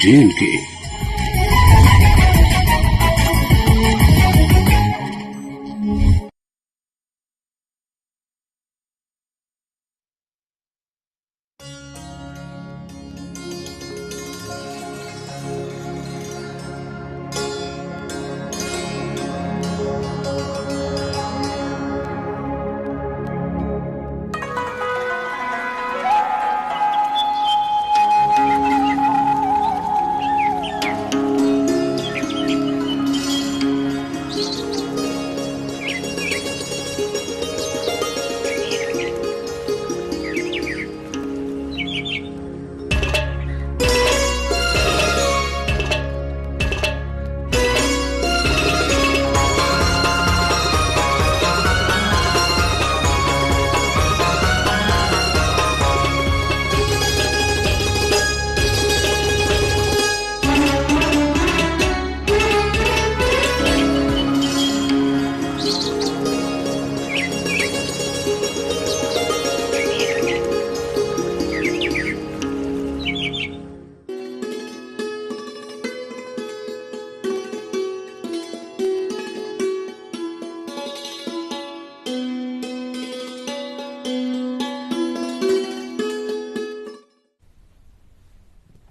J&K।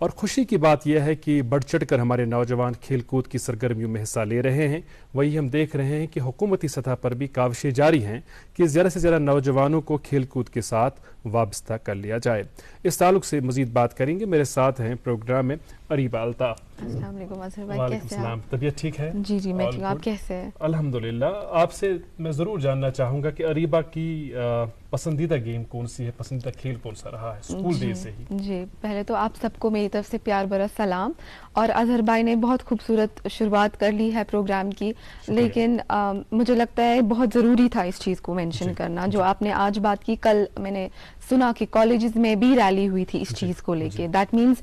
اور خوشی کی بات یہ ہے کہ بڑھ چڑھ کر ہمارے نوجوان کھیل کود کی سرگرمیوں میں حصہ لے رہے ہیں. وہی ہم دیکھ رہے ہیں کہ حکومتی سطح پر بھی کاوشیں جاری ہیں کہ زیادہ سے زیادہ نوجوانوں کو کھیل کود کے ساتھ وابستہ کر لیا جائے. اس تعلق سے مزید بات کریں گے. میرے ساتھ ہیں پروگرام میں اریبہ الطاف. السلام علیکم اظہر بھائی، وعلیکم کیسے ہیں السلام. طبیعت ٹھیک ہے؟ جی جی میں ٹھیک ہوں، آپ کیسے ہیں؟ الحمدللہ. آپ سے میں ضرور جاننا چاہوں گا کہ اریبہ کی پسندیدہ گیم کون سی ہے، پسندیدہ کھیل کون سا رہا ہے اسکول ڈے سے ہی؟ جی پہلے تو آپ سب کو میری طرف سے پیار بھرا سلام. اور اظہر بھائی نے بہت خوبصورت شروعات کر لی ہے پروگرام کی، لیکن مجھے لگتا ہے بہت ضروری تھا اس چیز کو مینشن کرنا جو آپ نے آج بات کی. کل میں نے سنا کہ کالجز میں بھی ریلی ہوئی تھی اس چیز کو لے کے. دیٹ مینس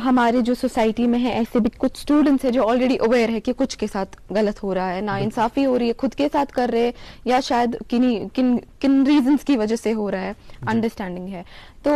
ہمارے جو سوسائٹی میں ہے ایسے بھی کچھ اسٹوڈنٹس ہیں جو آلریڈی اویئر ہے کہ کچھ کے ساتھ غلط ہو رہا ہے، نا انصافی ہو رہی ہے، خود کے ساتھ کر رہے یا شاید کن ریزنس کی وجہ سے ہو رہا ہے، انڈرسٹینڈنگ ہے. تو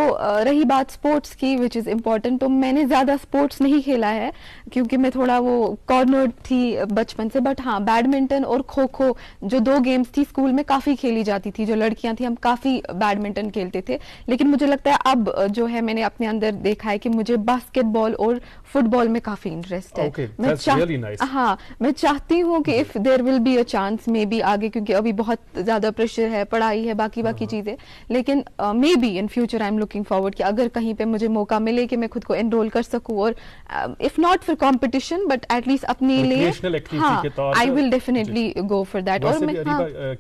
رہی بات سپورٹس کی وچ از امپورٹنٹ، تو میں نے زیادہ سپورٹس نہیں کھیلا ہے کیونکہ میں تھوڑا وہ کارنر تھی بچپن سے. بٹ ہاں بیڈمنٹن اور کھوکھو جو دو گیمز تھی اسکول میں کافی کھیلی جاتی تھی. جو لڑکیاں تھیں ہم کافی بیڈمنٹن کھیلتے تھے. لیکن مجھے لگتا ہے اب جو ہے میں نے اپنے اندر دیکھا ہے کہ مجھے باسکٹ بال اور فٹ بال میں کافی انٹرسٹ ہے. میں چاہتی ہوں کہ if there will be a chance maybe آگے، کیونکہ ابھی بہت زیادہ پریشر ہے، پڑھائی ہے، باقی چیزیں، لیکن maybe in future I am looking forward کہ اگر کہیں پہ مجھے موقع ملے کہ میں خود کو انرول کر سکوں، اور if not for competition but at least اپنے لیے I will definitely go for that. اور میں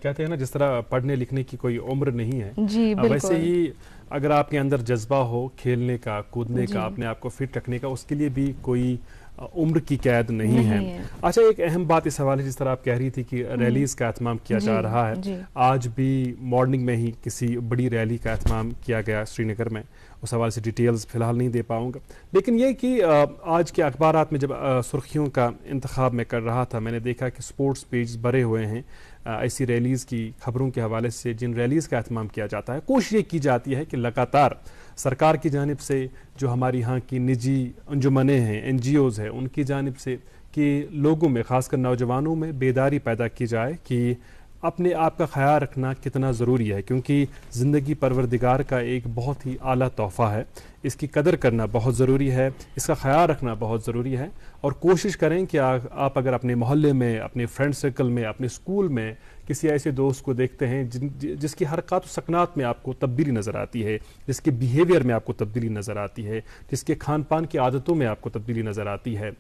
کہتے ہیں نا جس طرح پڑھنے لکھنے کی کوئی عمر نہیں ہے، جی ویسے ہی اگر آپ کے اندر جذبہ ہو کھیلنے کا، کودنے کا، اپنے آپ کو فٹ رکھنے کا، اس کے لیے بھی کوئی عمر کی قید نہیں ہے. اچھا، ایک اہم بات اس حوالے جس طرح آپ کہہ رہی تھی کہ ریلیز کا اہتمام کیا جا رہا ہے. آج بھی مارننگ میں ہی کسی بڑی ریلی کا اہتمام کیا گیا سری نگر میں. اس حوالے سے ڈیٹیلز فی الحال نہیں دے پاؤں گا، لیکن یہ کہ آج کے اخبارات میں جب سرخیوں کا انتخاب میں کر رہا تھا، میں نے دیکھا کہ سپورٹس پیجز بھرے ہوئے ہیں ایسی ریلیز کی خبروں کے حوالے سے جن ریلیز کا اہتمام کیا جاتا ہے. کوشش یہ کی جاتی ہے کہ لگاتار سرکار کی جانب سے، جو ہماری یہاں کی نجی انجمنیں ہیں، این جی اوز ہیں، ان کی جانب سے کہ لوگوں میں خاص کر نوجوانوں میں بیداری پیدا کی جائے کہ اپنے آپ کا خیال رکھنا کتنا ضروری ہے، کیونکہ زندگی پروردگار کا ایک بہت ہی اعلیٰ تحفہ ہے. اس کی قدر کرنا بہت ضروری ہے، اس کا خیال رکھنا بہت ضروری ہے. اور کوشش کریں کہ آپ اگر اپنے محلے میں، اپنے فرینڈ سرکل میں، اپنے اسکول میں کسی ایسے دوست کو دیکھتے ہیں جس کی حرکات و سکنات میں آپ کو تبدیلی نظر آتی ہے، جس کے بیہیویئر میں آپ کو تبدیلی نظر آتی ہے، جس کے کھان پان کی عادتوں میں آپ کو تبدیلی نظر آتی ہے،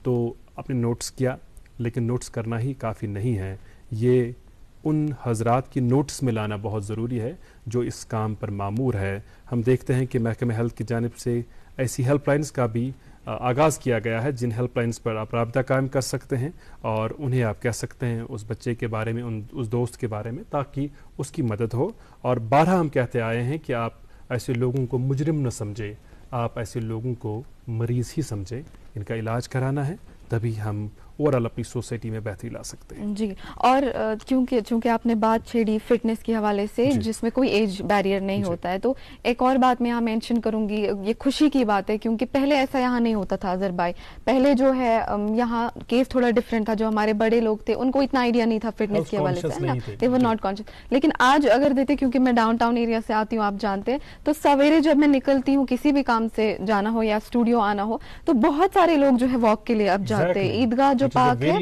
تو اپنے نوٹس کیا. لیکن نوٹس کرنا ہی کافی نہیں ہے، یہ ان حضرات کی نوٹس میں لانا بہت ضروری ہے جو اس کام پر مامور ہے. ہم دیکھتے ہیں کہ محکمہ ہیلتھ کی جانب سے ایسی ہیلپ لائنز کا بھی آغاز کیا گیا ہے جن ہیلپ لائنز پر آپ رابطہ قائم کر سکتے ہیں اور انہیں آپ کہہ سکتے ہیں اس بچے کے بارے میں، اس دوست کے بارے میں، تاکہ اس کی مدد ہو. اور بارہا ہم کہتے آئے ہیں کہ آپ ایسے لوگوں کو مجرم نہ سمجھیں، آپ ایسے لوگوں کو مریض ہی سمجھیں. ان کا علاج کرانا ہے، تبھی ہم اوورآل اپنی سوسائٹی میں بہتری لا سکتے ہیں. جی، اور چونکہ آپ نے بات چھیڑی فٹنس کے حوالے سے جس میں کوئی ایج بیریئر نہیں ہوتا ہے، تو ایک اور بات میں یہاں مینشن کروں گی. یہ خوشی کی بات ہے کیونکہ پہلے ایسا یہاں نہیں ہوتا تھا اظہر بھائی. پہلے جو ہے یہاں کیس تھوڑا ڈفرینٹ تھا. جو ہمارے بڑے لوگ تھے ان کو اتنا آئیڈیا نہیں تھا فٹنس کے حوالے سے، دے ور ناٹ کانشیس. لیکن آج اگر دیتے، کیونکہ میں ڈاؤن ٹاؤن ایریا سے آتی ہوں، آپ جانتے ہیں، تو سویرے جب میں نکلتی ہوں کسی بھی کام سے جانا ہو یا اسٹوڈیو آنا ہو، تو بہت سارے لوگ جو ہے واک کے لیے اب جاتے ہیں. عیدگاہ جو پارک ہے،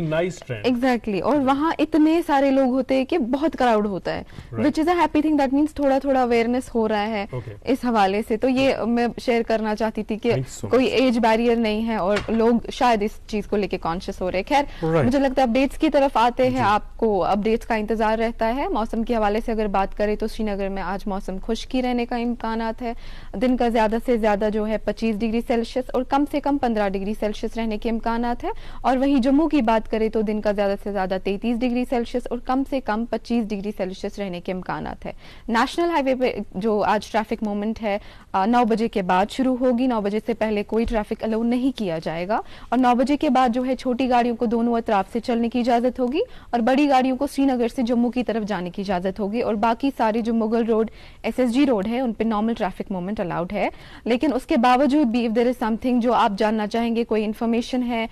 ایگزیکٹلی، اور وہاں اتنے سارے لوگ ہوتے ہیں کہ بہت کراؤڈ ہوتا ہے، which is a happy thing. That means تھوڑا تھوڑا اویئرنیس ہو رہا ہے اس حوالے سے. تو یہ میں شیئر کرنا چاہتی تھی کہ کوئی ایج بیریئر نہیں ہے اور لوگ شاید اس چیز کو لے کے کانشیس ہو رہے. خیر، مجھے لگتا ہے اپڈیٹس کی طرف آتے ہیں. آپ کو اپڈیٹس کا انتظار رہتا ہے. موسم کے حوالے سے اگر بات کریں تو سری نگر میں آج موسم خشکی رہنے کا امکانات ہے. دن کا زیادہ سے زیادہ جو ہے 25 ڈگری سیلسیس اور کم سے کم 15 ڈگری سیلسیس رہنے کے امکانات ہے. اور وہی جموں کی بات کریں تو دن کا زیادہ سے زیادہ 33 ڈگری سیلسیس اور کم سے کم 25 ڈگری سیلسیس رہنے کے امکانات ہے. نیشنل ہائی وے پہ جو آج ٹریفک موومنٹ ہے 9 بجے کے بعد شروع ہوگی. 9 بجے سے پہلے کوئی ٹریفک الاؤ نہیں کیا جائے گا. اور 9 بجے کے بعد جو ہے چھوٹی گاڑیوں کو دونوں اطراف سے چلنے کی اجازت ہوگی اور بڑی گاڑیوں کو سری نگر سے جموں کی طرف جانے کی اجازت ہوگی. اور باقی سارے جو Mughal road, S S G road ہے، ان پہ نارمل ٹریفک موومنٹ الاؤڈ ہے. لیکن اس کے باوجود بھی if there is some thing جو آپ جاننا چاہیں گے، کوئی انفارمیشن ہے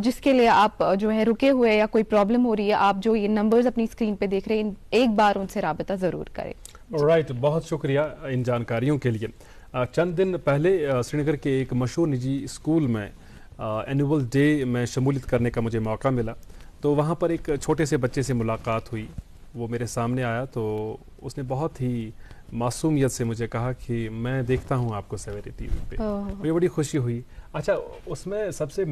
جس کے لیے آپ جو ہے رکے ہوئے یا کوئی پرابلم ہو رہی ہے، آپ جو یہ نمبرز اپنی اسکرین پہ دیکھ رہے ہیں ایک بار ان سے رابطہ ضرور کریں. رائٹ، بہت شکریہ ان جانکاریوں کے لیے. چند دن پہلے سری نگر کے ایک مشہور نجی اسکول میں اینول ڈے میں شمولیت کرنے کا مجھے موقع ملا. تو وہاں پر ایک چھوٹے سے بچے سے ملاقات ہوئی. وہ میرے سامنے آیا تو اس نے بہت ہی معصومیت سے مجھے کہا کہ میں دیکھتا ہوں آپ کو سویرے ٹی وی پہ. مجھے بڑی خوشی ہوئی. اچھا, اس میں سب سے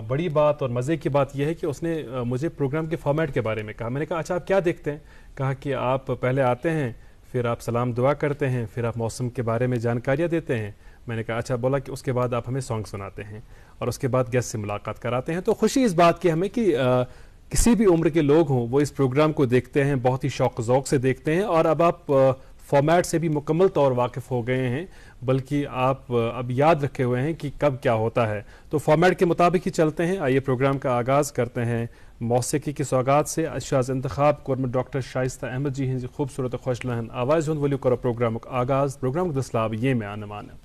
بڑی بات اور مزے کی بات یہ ہے کہ اس نے مجھے پروگرام کے فارمیٹ کے بارے میں کہا. میں نے کہا اچھا آپ کیا دیکھتے ہیں؟ کہا کہ آپ پہلے آتے ہیں, پھر آپ سلام دعا کرتے ہیں, پھر آپ موسم کے بارے میں جانکاریاں دیتے ہیں. میں نے کہا اچھا. بولا کہ اس کے بعد آپ ہمیں سانگ سناتے ہیں اور اس کے بعد گیسٹ سے ملاقات کراتے ہیں. تو خوشی اس بات کی ہمیں کہ کسی بھی عمر کے لوگ ہوں وہ اس پروگرام کو دیکھتے ہیں, بہت ہی شوق ذوق سے دیکھتے ہیں. اور اب آپ فارمیٹ سے بھی مکمل طور واقف ہو گئے ہیں, بلکہ آپ اب یاد رکھے ہوئے ہیں کہ کب کیا ہوتا ہے. تو فارمیٹ کے مطابق ہی چلتے ہیں. آئیے پروگرام کا آغاز کرتے ہیں موسیقی کی سوگات سے. اشاز انتخاب کورمٹ ڈاکٹر شائستہ احمد جی ہیں خوبصورت خوش لہن آواز ہند ولیو کرو پروگرام کا آغاز. پروگرام کو دسلاب یہ میں آنمان ہے.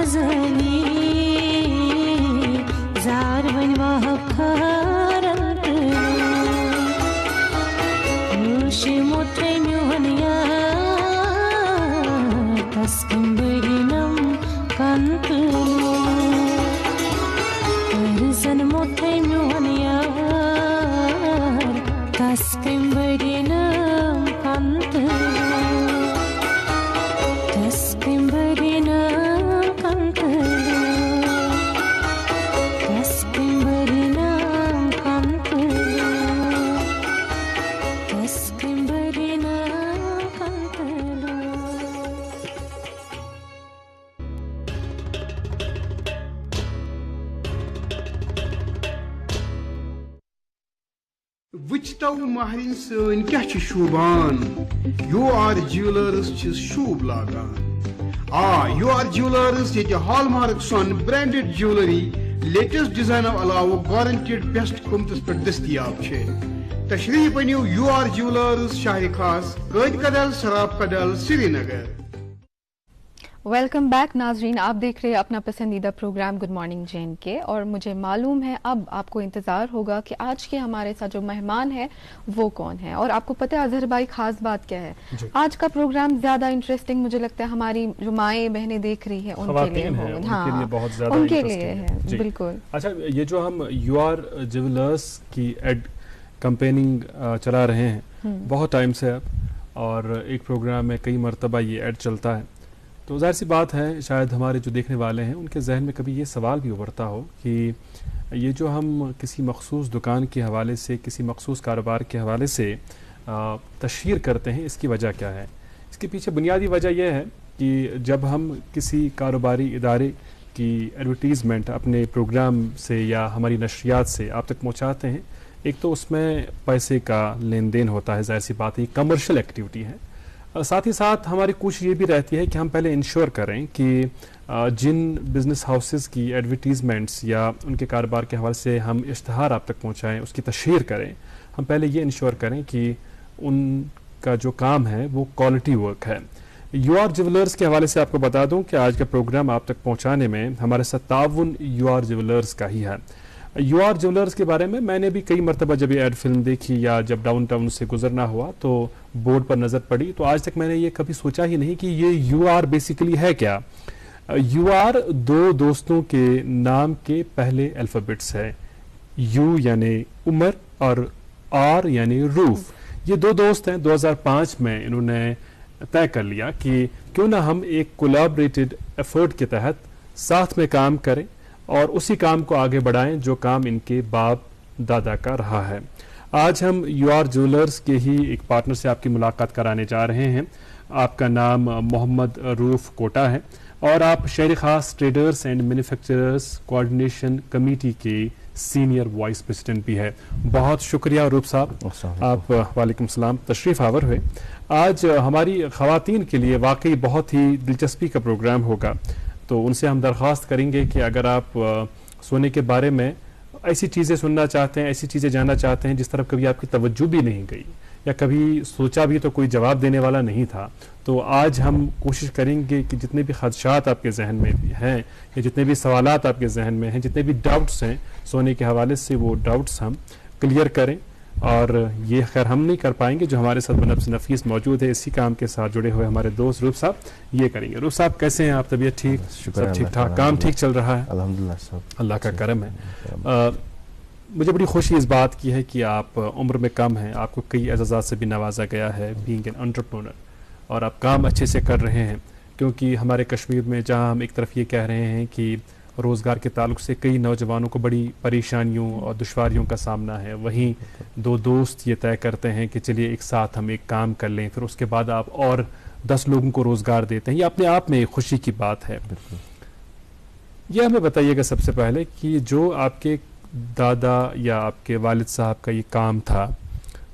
نازنی زار ون وحکارن نوش متر میونیا تسکن برینم کنتلو ارزن متر میونیا تسکن برینم کنتلو تسکن برینم کنتلو تسکن برینم کنتلو تسکن برینم کنتلو. وچتو مہرین سن کیا چھ شوبان یو آر جیولرز چھ شوب لاگان یو آر جیولرز یہ ہال مارک سون برانڈڈ جیولری لیٹسٹ ڈیزائنو علاوہ گارنٹیڈ بیسٹ قیمتس پر دستیاب چھ تشریف انیو یو آر جیولرز شاہ خاص قید کدل سراب کدل سری نگر. ویلکم بیک ناظرین، آپ دیکھ رہے ہیں اپنا پسندیدہ پروگرام گڈ مارننگ جین کے، اور مجھے معلوم ہے اب آپ کو انتظار ہوگا کہ آج کے ہمارے ساتھ جو مہمان ہیں وہ کون ہے، اور آپ کو پتہ ہے اظہر بھائی خاص بات کیا ہے آج کا پروگرام زیادہ انٹرسٹنگ مجھے لگتا ہے ہماری جو مائیں بہنیں دیکھ رہی ہیں ان کے لیے ان کے لیے ہے بالکل. اچھا، یہ جو ہم یو آر جیولرز کی ایڈ کمپیننگ چلا رہے ہیں بہت ٹائم سے اب، اور ایک پروگرام میں کئی مرتبہ یہ ایڈ چلتا ہے، تو ظاہر سی بات ہے شاید ہمارے جو دیکھنے والے ہیں ان کے ذہن میں کبھی یہ سوال بھی ابھرتا ہو کہ یہ جو ہم کسی مخصوص دکان کے حوالے سے، کسی مخصوص کاروبار کے حوالے سے تشہیر کرتے ہیں، اس کی وجہ کیا ہے؟ اس کے پیچھے بنیادی وجہ یہ ہے کہ جب ہم کسی کاروباری ادارے کی ایڈورٹیزمنٹ اپنے پروگرام سے یا ہماری نشریات سے آپ تک پہنچاتے ہیں، ایک تو اس میں پیسے کا لین دین ہوتا ہے، ظاہر سی بات ہے کمرشل ایکٹیویٹی ہے، ساتھ ہی ساتھ ہماری کوشش یہ بھی رہتی ہے کہ ہم پہلے انشور کریں کہ جن بزنس ہاؤسز کی ایڈورٹیزمنٹس یا ان کے کاروبار کے حوالے سے ہم اشتہار آپ تک پہنچائیں، اس کی تشہیر کریں، ہم پہلے یہ انشور کریں کہ ان کا جو کام ہے وہ کوالٹی ورک ہے. یو آر جیولرز کے حوالے سے آپ کو بتا دوں کہ آج کا پروگرام آپ تک پہنچانے میں ہمارے ساتھ تعاون یو آر جیولرز کا ہی ہے. یو آر جیولرز کے بارے میں نے بھی کئی مرتبہ جب یہ ایڈ فلم دیکھی یا جب ڈاؤن ٹاؤن سے گزرنا ہوا تو بورڈ پر نظر پڑی، تو آج تک میں نے یہ کبھی سوچا ہی نہیں کہ یہ یو آر بیسیکلی ہے کیا. یو آر دو دوستوں کے نام کے پہلے الفابیٹس ہے، یو یعنی عمر اور آر یعنی روف. یہ دو دوست ہیں، 2005 میں انہوں نے طے کر لیا کہ کیوں نہ ہم ایک کولیبریٹڈ ایفرٹ کے تحت ساتھ میں کام کریں اور اسی کام کو آگے بڑھائیں جو کام ان کے باپ دادا کا رہا ہے. آج ہم یو آر جیولرز کے ہی ایک پارٹنر سے آپ کی ملاقات کرانے جا رہے ہیں. آپ کا نام محمد روف کوٹا ہے اور آپ شہر خاص traders and manufacturers coordination committee کے سینئر وائس پریزیڈنٹ بھی ہے. بہت شکریہ روف صاحب، آپ وعلیکم السلام، تشریف آور ہوئے. آج ہماری خواتین کے لیے واقعی بہت ہی دلچسپی کا پروگرام ہوگا، تو ان سے ہم درخواست کریں گے کہ اگر آپ سونے کے بارے میں ایسی چیزیں سننا چاہتے ہیں، ایسی چیزیں جاننا چاہتے ہیں جس طرف کبھی آپ کی توجہ بھی نہیں گئی یا کبھی سوچا بھی تو کوئی جواب دینے والا نہیں تھا، تو آج ہم کوشش کریں گے کہ جتنے بھی خدشات آپ کے ذہن میں ہیں یا جتنے بھی سوالات آپ کے ذہن میں ہیں، جتنے بھی ڈاؤٹس ہیں سونے کے حوالے سے، وہ ڈاؤٹس ہم کلیئر کریں. اور یہ خیر ہم نہیں کر پائیں گے، جو ہمارے ساتھ بنفس نفیس موجود ہے اسی کام کے ساتھ جڑے ہوئے ہمارے دوست روف صاحب یہ کریں گے. روف صاحب کیسے ہیں آپ؟ طبیعت ٹھیک؟ سب ٹھیک ٹھاک؟ کام ٹھیک چل رہا ہے؟ الحمدللہ سب اللہ کا کرم ہے. مجھے بڑی خوشی اس بات کی ہے کہ آپ عمر میں کم ہیں، آپ کو کئی اعزازات سے بھی نوازا گیا ہے بینگ این انٹرپرونر، اور آپ کام اچھے سے کر رہے ہیں. کیونکہ ہمارے کشمیر میں جہاں ہم ایک طرف یہ کہہ رہے ہیں کہ روزگار کے تعلق سے کئی نوجوانوں کو بڑی پریشانیوں اور دشواریوں کا سامنا ہے، وہیں دو دوست یہ طے کرتے ہیں کہ چلیے ایک ساتھ ہم ایک کام کر لیں، پھر اس کے بعد آپ اور 10 لوگوں کو روزگار دیتے ہیں. یہ اپنے آپ میں ایک خوشی کی بات ہے. یہ ہمیں بتائیے گا سب سے پہلے کہ جو آپ کے دادا یا آپ کے والد صاحب کا یہ کام تھا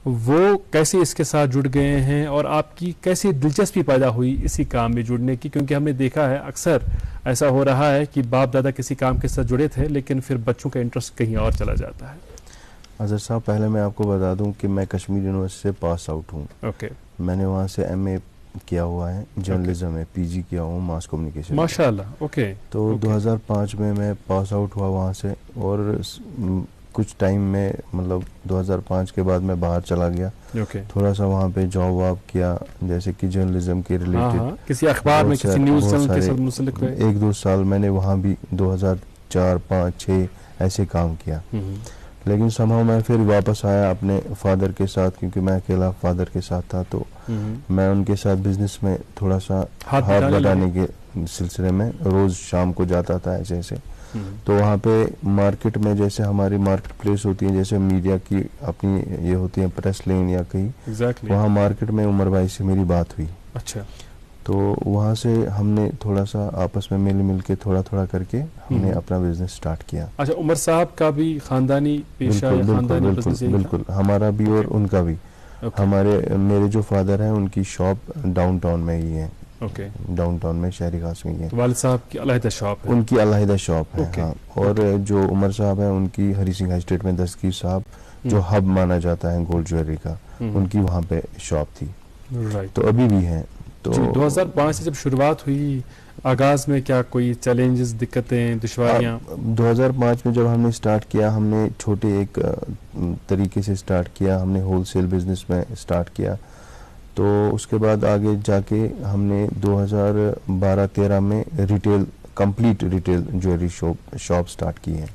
وہ کیسے اس کے ساتھ جڑ گئے ہیں، اور آپ کی کیسی دلچسپی پیدا ہوئی اسی کام میں جڑنے کی؟ کیونکہ ہم نے دیکھا ہے اکثر ایسا ہو رہا ہے کہ باپ دادا کسی کام کے ساتھ جڑے تھے لیکن پھر بچوں کا انٹرسٹ کہیں اور چلا جاتا ہے. اظہر صاحب، پہلے میں آپ کو بتا دوں کہ میں کشمیر یونیورسٹی سے پاس آؤٹ ہوں. اوکے. میں نے وہاں سے ایم اے کیا ہوا ہے, جرنلزم ہے, پی جی کیا ہوں ماس کمیونیکیشن. ماشاء اللہ. اوکے. تو 2005 میں پاس آؤٹ ہوا وہاں سے, اور کچھ ٹائم میں مطلب 2005 کے بعد میں باہر چلا گیا, تھوڑا سا وہاں پہ جاب واب کیا, جیسے کہ جرنلزم کے ریلیٹڈ کسی اخبار میں, کسی نیوز چینل کے ساتھ منسلک ہوئے. 1-2 سال میں نے وہاں بھی 2004, 5, 6 ایسے کام کیا. لیکن somehow میں پھر واپس آیا اپنے فادر کے ساتھ, کیونکہ میں اکیلا فادر کے ساتھ تھا, تو میں ان کے ساتھ بزنس میں تھوڑا سا ہاتھ بٹانے کے سلسلے میں روز شام کو جاتا تھا ایسے ایسے. تو وہاں پہ مارکیٹ میں جیسے ہماری مارکیٹ پلیس ہوتی ہے, جیسے میڈیا کی اپنی یہ ہوتی ہے پریس لین یا کہیں, وہاں مارکیٹ میں عمر بھائی سے میری بات ہوئی. اچھا. تو وہاں سے ہم نے تھوڑا سا آپس میں مل کے تھوڑا کر کے ہم نے اپنا بزنس سٹارٹ کیا. اچھا, عمر صاحب کا بھی خاندانی پیشہ ہے؟ بالکل, ہمارا بھی اور ان کا بھی. میرے جو فادر ہیں ان کی شاپ ڈاؤن ٹاؤن میں ہی ہے, ڈاؤن ٹاؤن میں شہری خاص میں ہی ہے. والد صاحب کی علیحدہ شاپ ہے؟ ان کی علیحدہ شاپ ہے, ہاں. اور جو عمر صاحب ہیں ان کی ہری سنگھ ہائی اسٹریٹ میں دستگیر صاحب جو ہب مانا جاتا ہے گولڈ جویلری کا, ان کی وہاں پہ شاپ تھی. تو ابھی بھی ہے. تو 2005 سے جب شروعات ہوئی, آغاز میں کیا کوئی چیلنجز, دقتیں, دشواریاں؟ 2005 میں جب ہم نے سٹارٹ کیا, ہم نے چھوٹے ایک طریقے سے سٹارٹ کیا, ہم نے ہول سیل بزنس میں سٹارٹ کیا. تو اس کے بعد آگے جا کے ہم نے 2012-13 میں complete retail jewellery shop start کی ہے.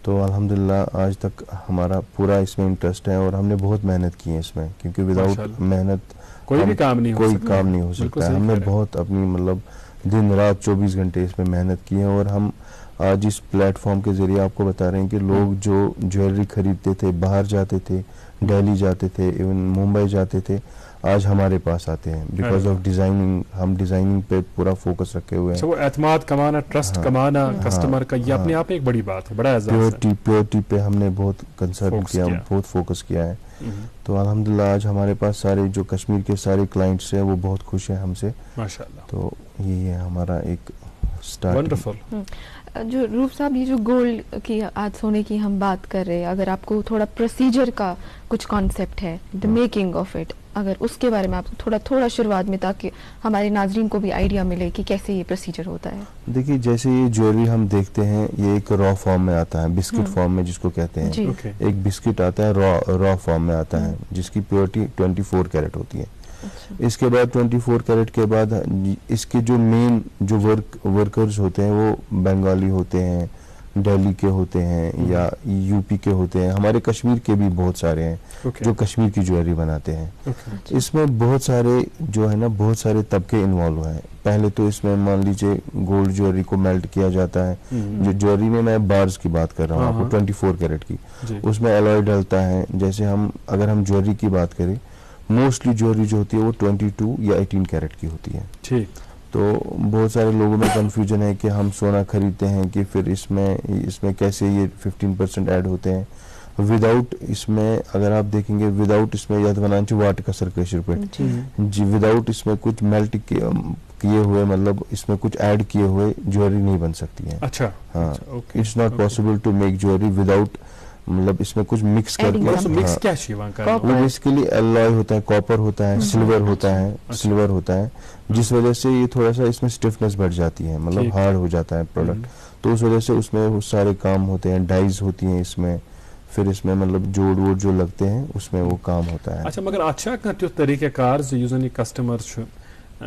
تو الحمدللہ آج تک ہمارا پورا اس میں انٹرسٹ ہے, اور ہم نے بہت محنت کی ہے اس میں, کیونکہ وداؤٹ محنت کوئی کام نہیں ہو سکتا ہے. ہم نے بہت اپنی مطلب دن رات 24 گھنٹے اس میں محنت کی ہے. اور ہم آج اس پلیٹ فارم کے ذریعے آپ کو بتا رہے ہیں کہ لوگ جو جویلری خریدتے تھے, باہر جاتے تھے, دہلی جاتے تھے, ایون ممبئی جاتے تھے, آج ہمارے پاس آتے ہیں بیکاز آف ڈیزائننگ. ہم ڈیزائننگ پہ پورا فوکس رکھے ہوئے ہیں. وہ اعتماد کمانا, ٹرسٹ کمانا کسٹمر کا, یہ اپنے آپ ایک بڑی بات ہے, بڑا اعزاز ہے. پیورٹی پہ ہم نے بہت کنسرن کیا, بہت فوکس کیا ہے. تو الحمدللہ آج ہمارے پاس سارے جو کشمیر کے سارے کلائنٹس ہیں وہ بہت خوش ہیں ہم سے, ماشاءاللہ. تو یہی ہے ہمارا ایک سٹارٹ. ونڈرفل. جو روف صاحب, یہ جو گولڈ کی آج سونے کی ہم بات کر رہے ہیں, اگر آپ کو تھوڑا پروسیجر کا کچھ کانسیپٹ ہے, دا میکنگ آف اٹ, اگر اس کے بارے میں آپ تھوڑا شروعات میں, تاکہ ہمارے ناظرین کو بھی آئیڈیا ملے کہ کیسے یہ پروسیجر ہوتا ہے. دیکھیے جیسے یہ جویلری ہم دیکھتے ہیں, یہ ایک را فارم میں آتا ہے, بسکٹ فارم میں جس کو کہتے ہیں. ایک بسکٹ آتا ہے را فارم میں آتا ہے, جس کی پیورٹی 24 کیرٹ ہوتی ہے. اس کے بعد 24 کیرٹ کے بعد اس کے جو مین جو ورکرز ہوتے ہیں وہ بنگالی ہوتے ہیں, دہلی کے ہوتے ہیں, یا یو پی کے ہوتے ہیں. ہمارے کشمیر کے بھی بہت سارے ہیں جو کشمیر کی جویلری بناتے ہیں. اس میں بہت سارے جو ہے نا, بہت سارے طبقے انوالو ہیں. پہلے تو اس میں مان لیجیے گولڈ جویلری کو میلٹ کیا جاتا ہے. جو جویلری میں بارز کی بات کر رہا ہوں آپ کو 24 کیرٹ کی, اس میں الوائے ڈلتا ہے. جیسے اگر ہم جویلری کی بات کریں, موسٹلی جویلری جو ہوتی ہے وہ 22 یا 18 کیرٹ کی ہوتی ہے. تو بہت سارے لوگوں میں کنفیوژن ہے کہ ہم سونا خریدتے ہیں کہ پھر اس میں کیسے یہ 15% ایڈ ہوتے ہیں. وداؤٹ اس میں اگر آپ دیکھیں گے, وداؤٹ اس میں یاد ونان چھ واٹ کسر کشر پہ جی, وداؤٹ اس میں کچھ میلٹ کیے ہوئے, مطلب اس میں کچھ ایڈ کیے ہوئے جویلری نہیں بن سکتی ہے. اچھا, ہاں, it's not possible to make jewellery without, مطلب اس میں کچھ مکس کر کے. وہ بیسیکلی الوائے ہوتا ہے, کاپر ہوتا ہے, سلور ہوتا ہے, جس وجہ سے یہ تھوڑا سا اس میں اسٹفنس بڑھ جاتی ہے, مطلب ہارڈ ہو جاتا ہے پروڈکٹ. تو اس وجہ سے اس میں سارے کام ہوتے ہیں, ڈائز ہوتی ہیں اس میں, پھر اس میں مطلب جوڑ ووڑ جو لگتے ہیں اس میں وہ کام ہوتا ہے. اچھا, مگر اچھا کانٛہہ تیُتھ طریقہ کار یُس زن یہ کسٹمر چھُ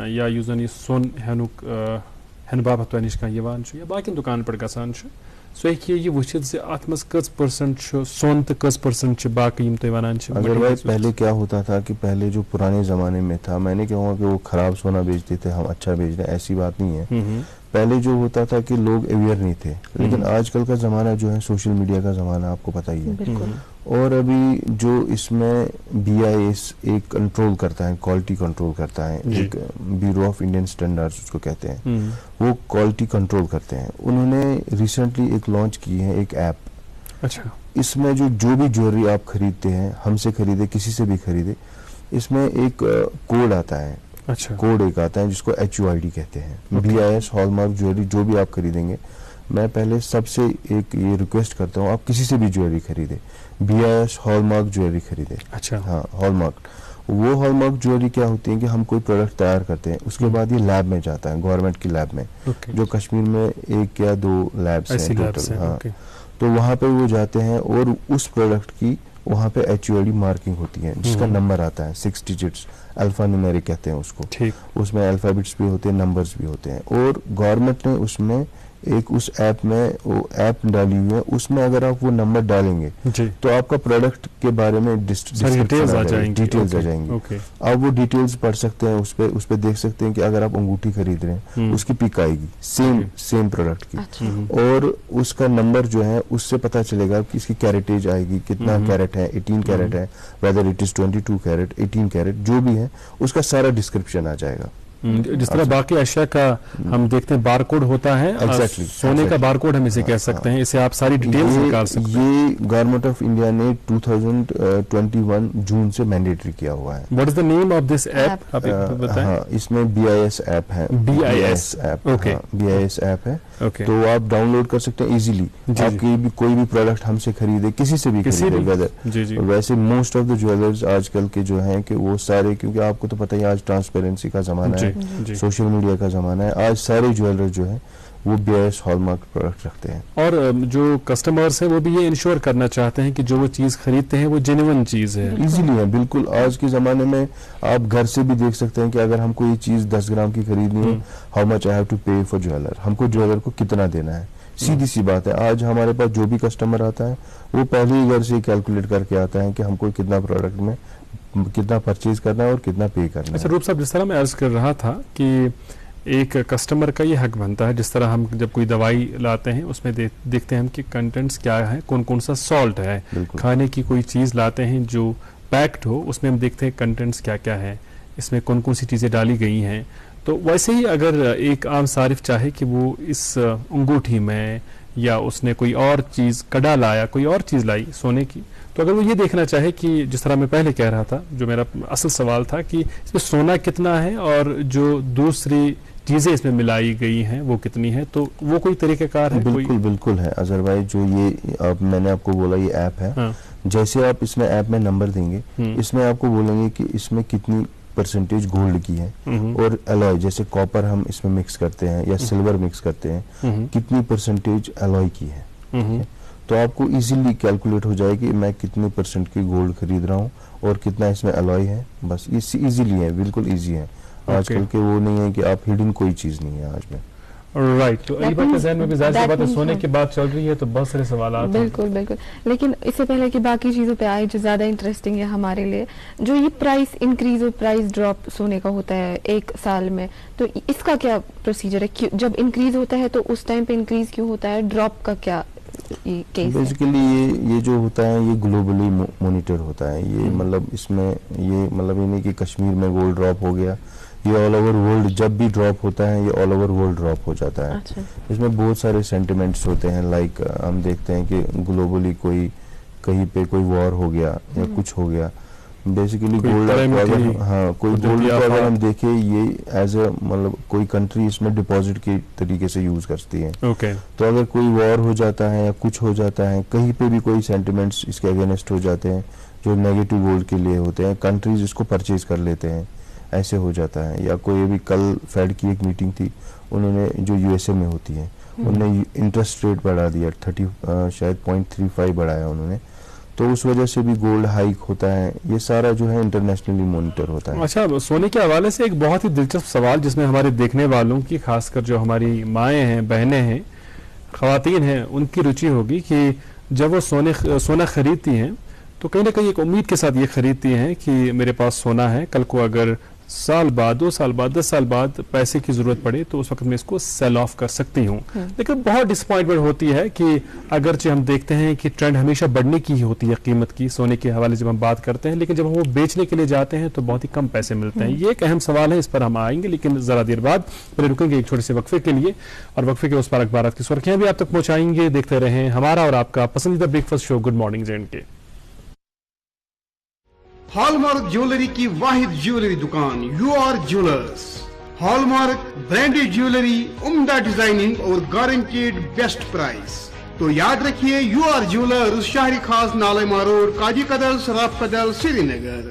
یا یُس زن یہ سۄن ہینُک ہینہٕ باپتھ تۄہہِ نِش کانٛہہ یِوان چھُ یا باقین دُکان پٮ۪ٹھ گژھان چھُ, سُہ ہیٚکہِ یہ وٕچھِتھ زِ اتھ منٛز کٔژ پٔرسنٹ چھُ سۄن تہٕ کٔژ پٔرسنٹ چھِ باقٕے یِم تُہۍ ونان چھِ. اگر بھائی پہلے کیا ہوتا تھا کہ پہلے جو پرانے زمانے میں تھا, میں نہیں کہوں گا کہ وہ خراب سونا بیچتے تھے, ہم اچھا بیچ رہے ہیں, ایسی بات نہیں ہے. پہلے جو ہوتا تھا کہ لوگ اویئر نہیں تھے, لیکن آج کل کا زمانہ جو ہے سوشل میڈیا کا زمانہ, آپ کو پتہ ہی ہے. اور ابھی جو اس میں BIS ایک کنٹرول کرتا ہے, کوالٹی کنٹرول کرتا ہے, ایک بیورو آف انڈین اسٹینڈرڈز اس کو کہتے ہیں, وہ کوالٹی کنٹرول کرتے ہیں. انہوں نے ریسنٹلی ایک لانچ کی ہے ایک ایپ. اچھا, اس میں جو بھی جویلری آپ خریدتے ہیں, ہم سے خریدے, کسی سے بھی خریدے, اس میں ایک کوڈ آتا ہے. اچھا, کوڈ ایک آتا ہے جس کو HUID کہتے ہیں. BIS ہال مارک جویلری جو بھی آپ خریدیں گے, میں پہلے سب سے ایک یہ ریکویسٹ کرتا ہوں, آپ کسی سے بھی جویلری خریدے, BIS ہال مارک جویلری خریدے. اچھا, ہاں, ہال مارک. وہ ہال مارک جویلری کیا ہوتی ہے کہ ہم کوئی پروڈکٹ تیار کرتے ہیں, اس کے بعد یہ لیب میں جاتا ہے, گورنمنٹ کی لیب میں, جو کشمیر میں 1 یا 2 لیبس ہیں ٹوٹل. ہاں, تو وہاں پہ وہ جاتے ہیں اور اس پروڈکٹ کی وہاں پہ HUID مارکنگ ہوتی ہے, جس کا نمبر آتا ہے 6 ڈیجٹس, الفا نیومیرک کہتے ہیں اس کو. اس میں الفابیٹس بھی ہوتے ہیں, نمبرز بھی ہوتے ہیں, اور گورنمنٹ نے اس میں ایک اس ایپ میں وہ ایپ ڈالی ہوئی ہے, اس میں اگر آپ وہ نمبر ڈالیں گے تو آپ کا پروڈکٹ کے بارے میں ڈیٹیلز آ جائیں گی. آپ وہ ڈیٹیلز پڑھ سکتے ہیں, اس پہ دیکھ سکتے ہیں کہ اگر آپ انگوٹھی خرید رہے ہیں اس کی پک آئے گی سیم پروڈکٹ کی, اور اس کا نمبر جو ہے اس سے پتہ چلے گا کہ اس کی کیریٹیج آئے گی, کتنا کیرٹ ہے, 18 کیرٹ ہے, whether it is 22 carat, 18 carat, جو بھی ہے اس کا سارا ڈسکرپشن آ جائے گا. جس طرح باقی اشیاء کا ہم دیکھتے ہیں بار کوڈ ہوتا ہے, سونے کا بار کوڈ ہم اسے کہہ سکتے ہیں, اسے آپ ساری ڈیٹیلز نکال سکتے ہیں. یہ گورنمنٹ آف انڈیا نے 2021 جون سے مینڈیٹری کیا ہوا ہے. What is the name of this app, آپ بتائیں. ہاں, اس میں BIS ایپ ہے, BIS ایپ ہے, تو آپ ڈاؤن لوڈ کر سکتے ہیں ایزیلی. آپ کوئی بھی پروڈکٹ ہم سے خریدے, کسی سے بھی خریدے, ویدر ویسے موسٹ آف دا جویلرز آج کل کے جو ہیں کہ وہ سارے, کیونکہ آپ کو تو پتہ ہی آج ٹرانسپیرنسی کا زمانہ ہے, سوشل میڈیا کا زمانہ ہے, آج سارے جویلر جو ہیں وہ BIS ہال مارک پروڈکٹ رکھتے ہیں. اور جو کسٹمرز ہیں وہ بھی یہ انشور کرنا چاہتے ہیں کہ جو وہ چیز خریدتے ہیں وہ جینوئن چیز ہے. ایزیلی ہے, بالکل. آج کے زمانے میں آپ گھر سے بھی دیکھ سکتے ہیں کہ اگر ہم کو یہ چیز 10 گرام کی خریدنی ہے, how much I have to pay for jeweller, ہم کو جویلر کو کتنا دینا ہے. سیدھی سی بات ہے, آج ہمارے پاس جو بھی کسٹمر آتا ہے وہ پہلے ہی گھر سے کیلکولیٹ کر کے آتا ہے کہ ہم کو کتنا پروڈکٹ میں کتنا پرچیز کرنا ہے اور کتنا پے کرنا ہے. اچھا روپ صاحب, جس طرح میں عرض کر رہا تھا کہ ایک کسٹمر کا یہ حق بنتا ہے, جس طرح ہم جب کوئی دوائی لاتے ہیں اس میں دیکھتے ہیں ہم کہ کنٹینٹس کیا ہے, کون سا سالٹ ہے. کھانے کی کوئی چیز لاتے ہیں جو پیکڈ ہو, اس میں ہم دیکھتے ہیں کنٹینٹس کیا ہے, اس میں کون سی چیزیں ڈالی گئی ہیں. تو ویسے ہی اگر ایک عام صارف چاہے کہ وہ اس انگوٹھی میں یا اس نے کوئی اور چیز کڑا لایا, کوئی اور چیز لائی سونے کی, تو اگر وہ یہ دیکھنا چاہے کہ جس طرح میں پہلے کہہ رہا تھا, جو میرا اصل سوال تھا کہ اس میں سونا کتنا ہے اور جو دوسری چیزیں اس میں ملائی گئی ہیں وہ کتنی ہیں, تو وہ کوئی طریقہ کار ہے؟ بالکل ہے اظہر بھائی. جو یہ میں نے آپ کو بولا یہ ایپ ہے, جیسے آپ اس میں ایپ میں نمبر دیں گے, اس میں آپ کو بولیں گے کہ اس میں کتنی پرسنٹیج گولڈ کی ہے, اور الوائے جیسے کاپر ہم اس میں مکس کرتے ہیں یا سلور مکس کرتے ہیں, کتنی پرسنٹیج الوائے کی ہے. تو آپ کو ایزیلی کیلکولیٹ ہو جائے کہ میں کتنی پرسنٹ کی گولڈ خرید رہا ہوں اور کتنا اس میں الوائے ہے. بس ایزیلی ہے, بالکل ایزی ہے. آج کل کے وہ نہیں ہے کہ آپ ہڈن کوئی چیز نہیں ہے آج میں. رائٹ, تو یہ بات ذہن میں بھی ظاہر سی بات ہے, سونے کی بات چل رہی ہے تو بہت سارے سوالات ہیں. بالکل. لیکن اس سے پہلے کہ باقی چیزوں پہ آئے جو زیادہ انٹرسٹنگ ہے ہمارے لیے, جو یہ پرائس انکریز اور پرائس ڈراپ سونے کا ہوتا ہے 1 سال میں, تو اس کا کیا پروسیجر ہے؟ جب انکریز ہوتا ہے تو اس ٹائم پہ انکریز کیوں ہوتا ہے, ڈراپ کا کیا کیس ہے؟ بیسیکلی یہ جو ہوتا ہے یہ گلوبلی مانیٹر ہوتا ہے. یہ مطلب اس میں یہ مطلب یہ نہیں کہ کشمیر میں گولڈ ڈراپ ہو گیا, یہ آل اوور ورلڈ جب بھی ڈراپ ہوتا ہے یہ آل اوور ورلڈ ڈراپ ہو جاتا ہے. اس میں بہت سارے سینٹیمنٹس ہوتے ہیں, لائک ہم دیکھتے ہیں کہ گلوبلی کوئی کہیں پہ کوئی وار ہو گیا یا کچھ ہو گیا. بیسیکلی گولڈ کوئی گولڈ کو اگر ہم دیکھیں یہ ایز اے مطلب کوئی کنٹری اس میں ڈپازٹ کے طریقے سے یوز کرتی ہے. تو اگر کوئی وار ہو جاتا ہے یا کچھ ہو جاتا ہے, کہیں پہ بھی کوئی سینٹیمنٹس اس کے اگینسٹ ہو جاتے ہیں جو نیگیٹو گولڈ کے لیے ہوتے ہیں, کنٹریز اس کو پرچیز کر لیتے ہیں, ایسے ہو جاتا ہے. یا کوئی بھی کل فیڈ کی ایک میٹنگ تھی, انہوں نے جو USA میں ہوتی ہے انہوں نے انٹرسٹ ریٹ بڑھا دیا, 0.35 بڑھایا انہوں نے, تو اس وجہ سے بھی گولڈ ہائیک ہوتا ہے. یہ سارا جو ہے انٹرنیشنلی مانیٹر ہوتا ہے. اچھا, سونے کے حوالے سے ایک بہت ہی دلچسپ سوال جس میں ہمارے دیکھنے والوں کی, خاص کر جو ہماری مائیں ہیں, بہنیں ہیں, خواتین ہیں, ان کی رچی ہوگی کہ جب وہ سونا خریدتی ہیں تو کہیں نہ کہیں ایک امید کے ساتھ یہ خریدتی ہیں کہ میرے پاس سونا ہے, کل کو اگر سال بعد 2 سال بعد 10 سال بعد پیسے کی ضرورت پڑے تو اس وقت میں اس کو سیل آف کر سکتی ہوں. لیکن بہت ڈسپوائنٹمنٹ ہوتی ہے کہ اگرچہ ہم دیکھتے ہیں کہ ٹرینڈ ہمیشہ بڑھنے کی ہی ہوتی ہے قیمت کی سونے کے حوالے جب ہم بات کرتے ہیں, لیکن جب ہم وہ بیچنے کے لیے جاتے ہیں تو بہت ہی کم پیسے ملتے ہیں. یہ ایک اہم سوال ہے, اس پر ہم آئیں گے لیکن ذرا دیر بعد. پہلے رکیں گے ایک چھوٹے سے وقفے کے لیے, اور وقفے کے اس پر اخبارات کی سرخیاں بھی آپ تک پہنچائیں گے. دیکھتے رہیں ہمارا اور آپ کا پسندیدہ breakfast show good morning J&K. Hallmark jewellery کی واحد جیولری دکان UR jewellers. Hallmark branded jewellery, عمدہ ڈیزائننگ اور گارنٹیڈ بیسٹ پرائز. تو یاد رکھیے UR جیولرز, شہری خاص نالے ماروڈ, قاضی قدل, سراف قدل, سری Nagar.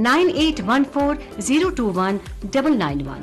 9814021991।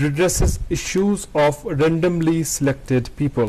redresses issues of randomly selected people।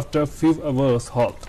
after few hours halt।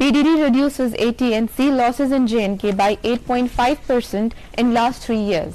PDD reduces AT&C losses in J&K by 8.5% in last 3 years।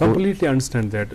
Completely understand that.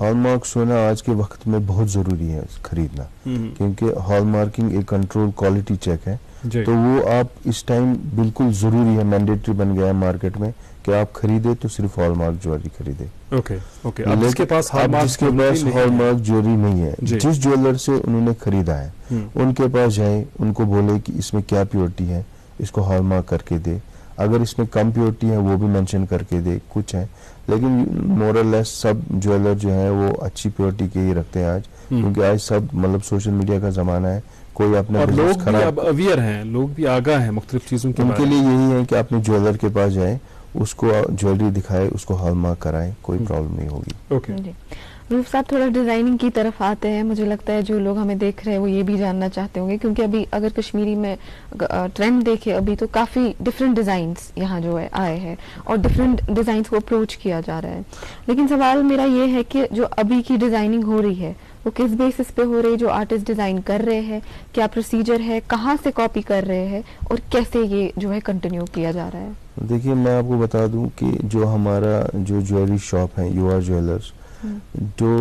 Hall mark سونا آج کے وقت میں بہت ضروری ہے خریدنا, کیونکہ ہال مارکنگ ایک کنٹرول کوالٹی چیک ہے, تو وہ آپ اس ٹائم بالکل ضروری ہے, مینڈیٹری بن گیا ہے مارکیٹ میں کہ آپ خریدے تو صرف ہال مارک جویلری خریدے. جس کے پاس ہال مارک جویلری نہیں ہے, جس جویلر سے انہوں نے خریدا ہے ان کے پاس جائیں, ان کو بولے کہ اس میں کیا پیورٹی ہے, اس کو ہال مارک کر کے دے. اگر اس میں کم پیورٹی ہے وہ بھی مینشن کر کے دے, کچھ ہے, لیکن مور اور لیس سب جویلر جو ہیں وہ اچھی پیورٹی کے ہی رکھتے ہیں آج, کیونکہ آج سب مطلب سوشل میڈیا کا زمانہ ہے, کوئی اپنے لوگ بھی اب اویئر ہیں, لوگ بھی آگاہ ہیں مختلف چیزوں کے, ان کے لیے یہی ہے کہ اپنے جویلر کے پاس جائیں, اس کو جویلری دکھائے, اس کو ہال مارک کرائیں, کوئی پرابلم نہیں ہوگی. روف صاحب تھوڑا ڈیزائننگ کی طرف آتے ہیں, مجھے لگتا ہے جو لوگ ہمیں دیکھ رہے ہیں وہ یہ بھی جاننا چاہتے ہوں گے, کیونکہ ابھی اگر کشمیری میں ٹرینڈ دیکھے ابھی تو کافی ڈفرینٹ ڈیزائنس یہاں جو ہے آئے ہیں اور ڈفرینٹ ڈیزائنس کو اپروچ کیا جا رہا ہے, لیکن سوال میرا یہ ہے کہ جو ابھی کی ڈیزائننگ ہو رہی ہے وہ کس بیسس پہ ہو رہی ہے, جو آرٹسٹ ڈیزائن کر رہے ہیں, کیا پروسیجر ہے, کہاں سے کاپی کر رہے ہیں, اور کیسے یہ جو ہے کنٹینیو کیا جا رہا ہے؟ دیکھیے میں آپ کو بتا دوں کہ جو ہمارا جو جویلری شاپ ہے یو آر جویلرز, جو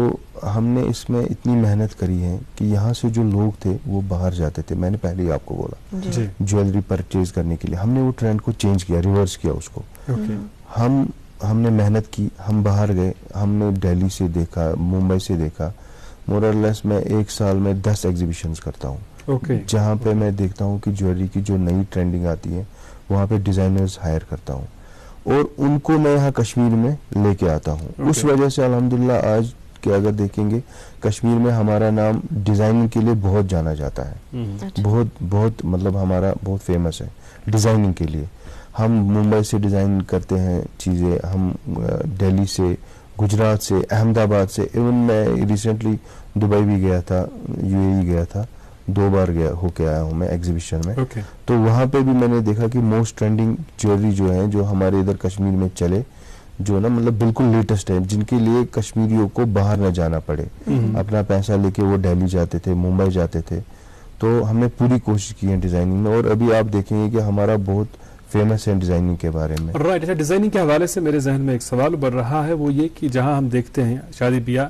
ہم نے اس میں اتنی محنت کری ہے کہ یہاں سے جو لوگ تھے وہ باہر جاتے تھے, میں نے پہلے ہی آپ کو بولا جویلری پرچیز کرنے کے لیے, ہم نے وہ ٹرینڈ کو چینج کیا, ریورس کیا اس کو. ہم نے محنت کی, ہم باہر گئے, ہم نے دہلی سے دیکھا, ممبئی سے دیکھا, مور اور لیس میں ایک سال میں 10 ایگزیبیشنز کرتا ہوں, جہاں پہ میں دیکھتا ہوں کہ جویلری کی جو نئی ٹرینڈنگ آتی ہے وہاں پہ ڈیزائنرز ہائر کرتا ہوں اور ان کو میں یہاں کشمیر میں لے کے آتا ہوں. اس وجہ سے الحمدللہ آج کہ اگر دیکھیں گے کشمیر میں ہمارا نام ڈیزائننگ کے لیے بہت جانا جاتا ہے, بہت مطلب ہمارا بہت فیمس ہے ڈیزائننگ کے لیے. ہم ممبئی سے ڈیزائن کرتے ہیں چیزیں, ہم دہلی سے, گجرات سے, احمد آباد سے, ایون میں ریسنٹلی دبئی بھی گیا تھا, یو اے ای گیا تھا, 2 بار گیا ہو کے آیا ہوں میں ایگزیبیشن میں. تو وہاں پہ بھی میں نے دیکھا کہ موسٹ ٹرینڈنگ جویلری جو ہیں جو ہمارے ادھر کشمیر میں چلے, جو نا مطلب بالکل لیٹسٹ ہے, جن کے لیے کشمیریوں کو باہر نہ جانا پڑے, اپنا پیسہ لے کے وہ دہلی جاتے تھے, ممبئی جاتے تھے. تو ہم نے پوری کوشش کی ہے ڈیزائننگ میں, اور ابھی آپ دیکھیں گے کہ ہمارا بہت فیمس ہے ڈیزائننگ کے بارے میں. رائٹ. ڈیزائننگ کے حوالے سے میرے ذہن میں ایک سوال ابھر رہا ہے, وہ یہ کہ جہاں ہم دیکھتے ہیں شادی بیاہ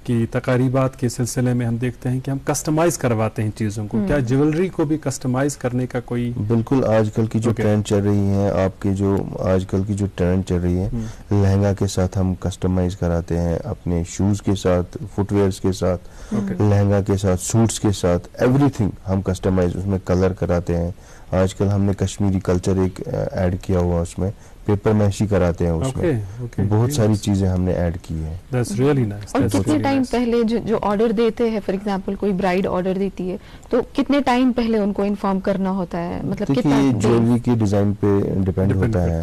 کی تقاریبات کے سلسلے میں ہم دیکھتے ہیں کہ ہم کسٹمائز کرواتے ہیں چیزوں کو, کیا جیولری کو بھی کسٹمائز کرنے کا کوئی؟ بالکل, آج کل کی جو ٹرینڈ چل رہی ہے, آپ کے جو آج کل کی جو ٹرینڈ چل رہی ہے, لہنگا کے ساتھ ہم کسٹمائز کراتے ہیں, اپنے شوز کے ساتھ, فٹ ویئرس کے ساتھ, لہنگا کے ساتھ, سوٹس کے ساتھ, ایوری تھنگ ہم کسٹمائز اس میں کلر کراتے ہیں. آج کل ہم نے کشمیری کلچر ایک ایڈ کیا ہوا, اس میں پیپر میشی کراتے ہیں, اس میں بہت ساری چیزیں ہم نے ایڈ کی ہیں. اور کتنے ٹائم پہلے جو آرڈر دیتے ہیں, فار ایگزامپل کوئی برائڈ آرڈر دیتی ہے تو کتنے ٹائم پہلے ان کو انفارم کرنا ہوتا ہے, مطلب کتنا؟ یہ جویلری کی ڈیزائن پہ ڈیپینڈ ہوتا ہے.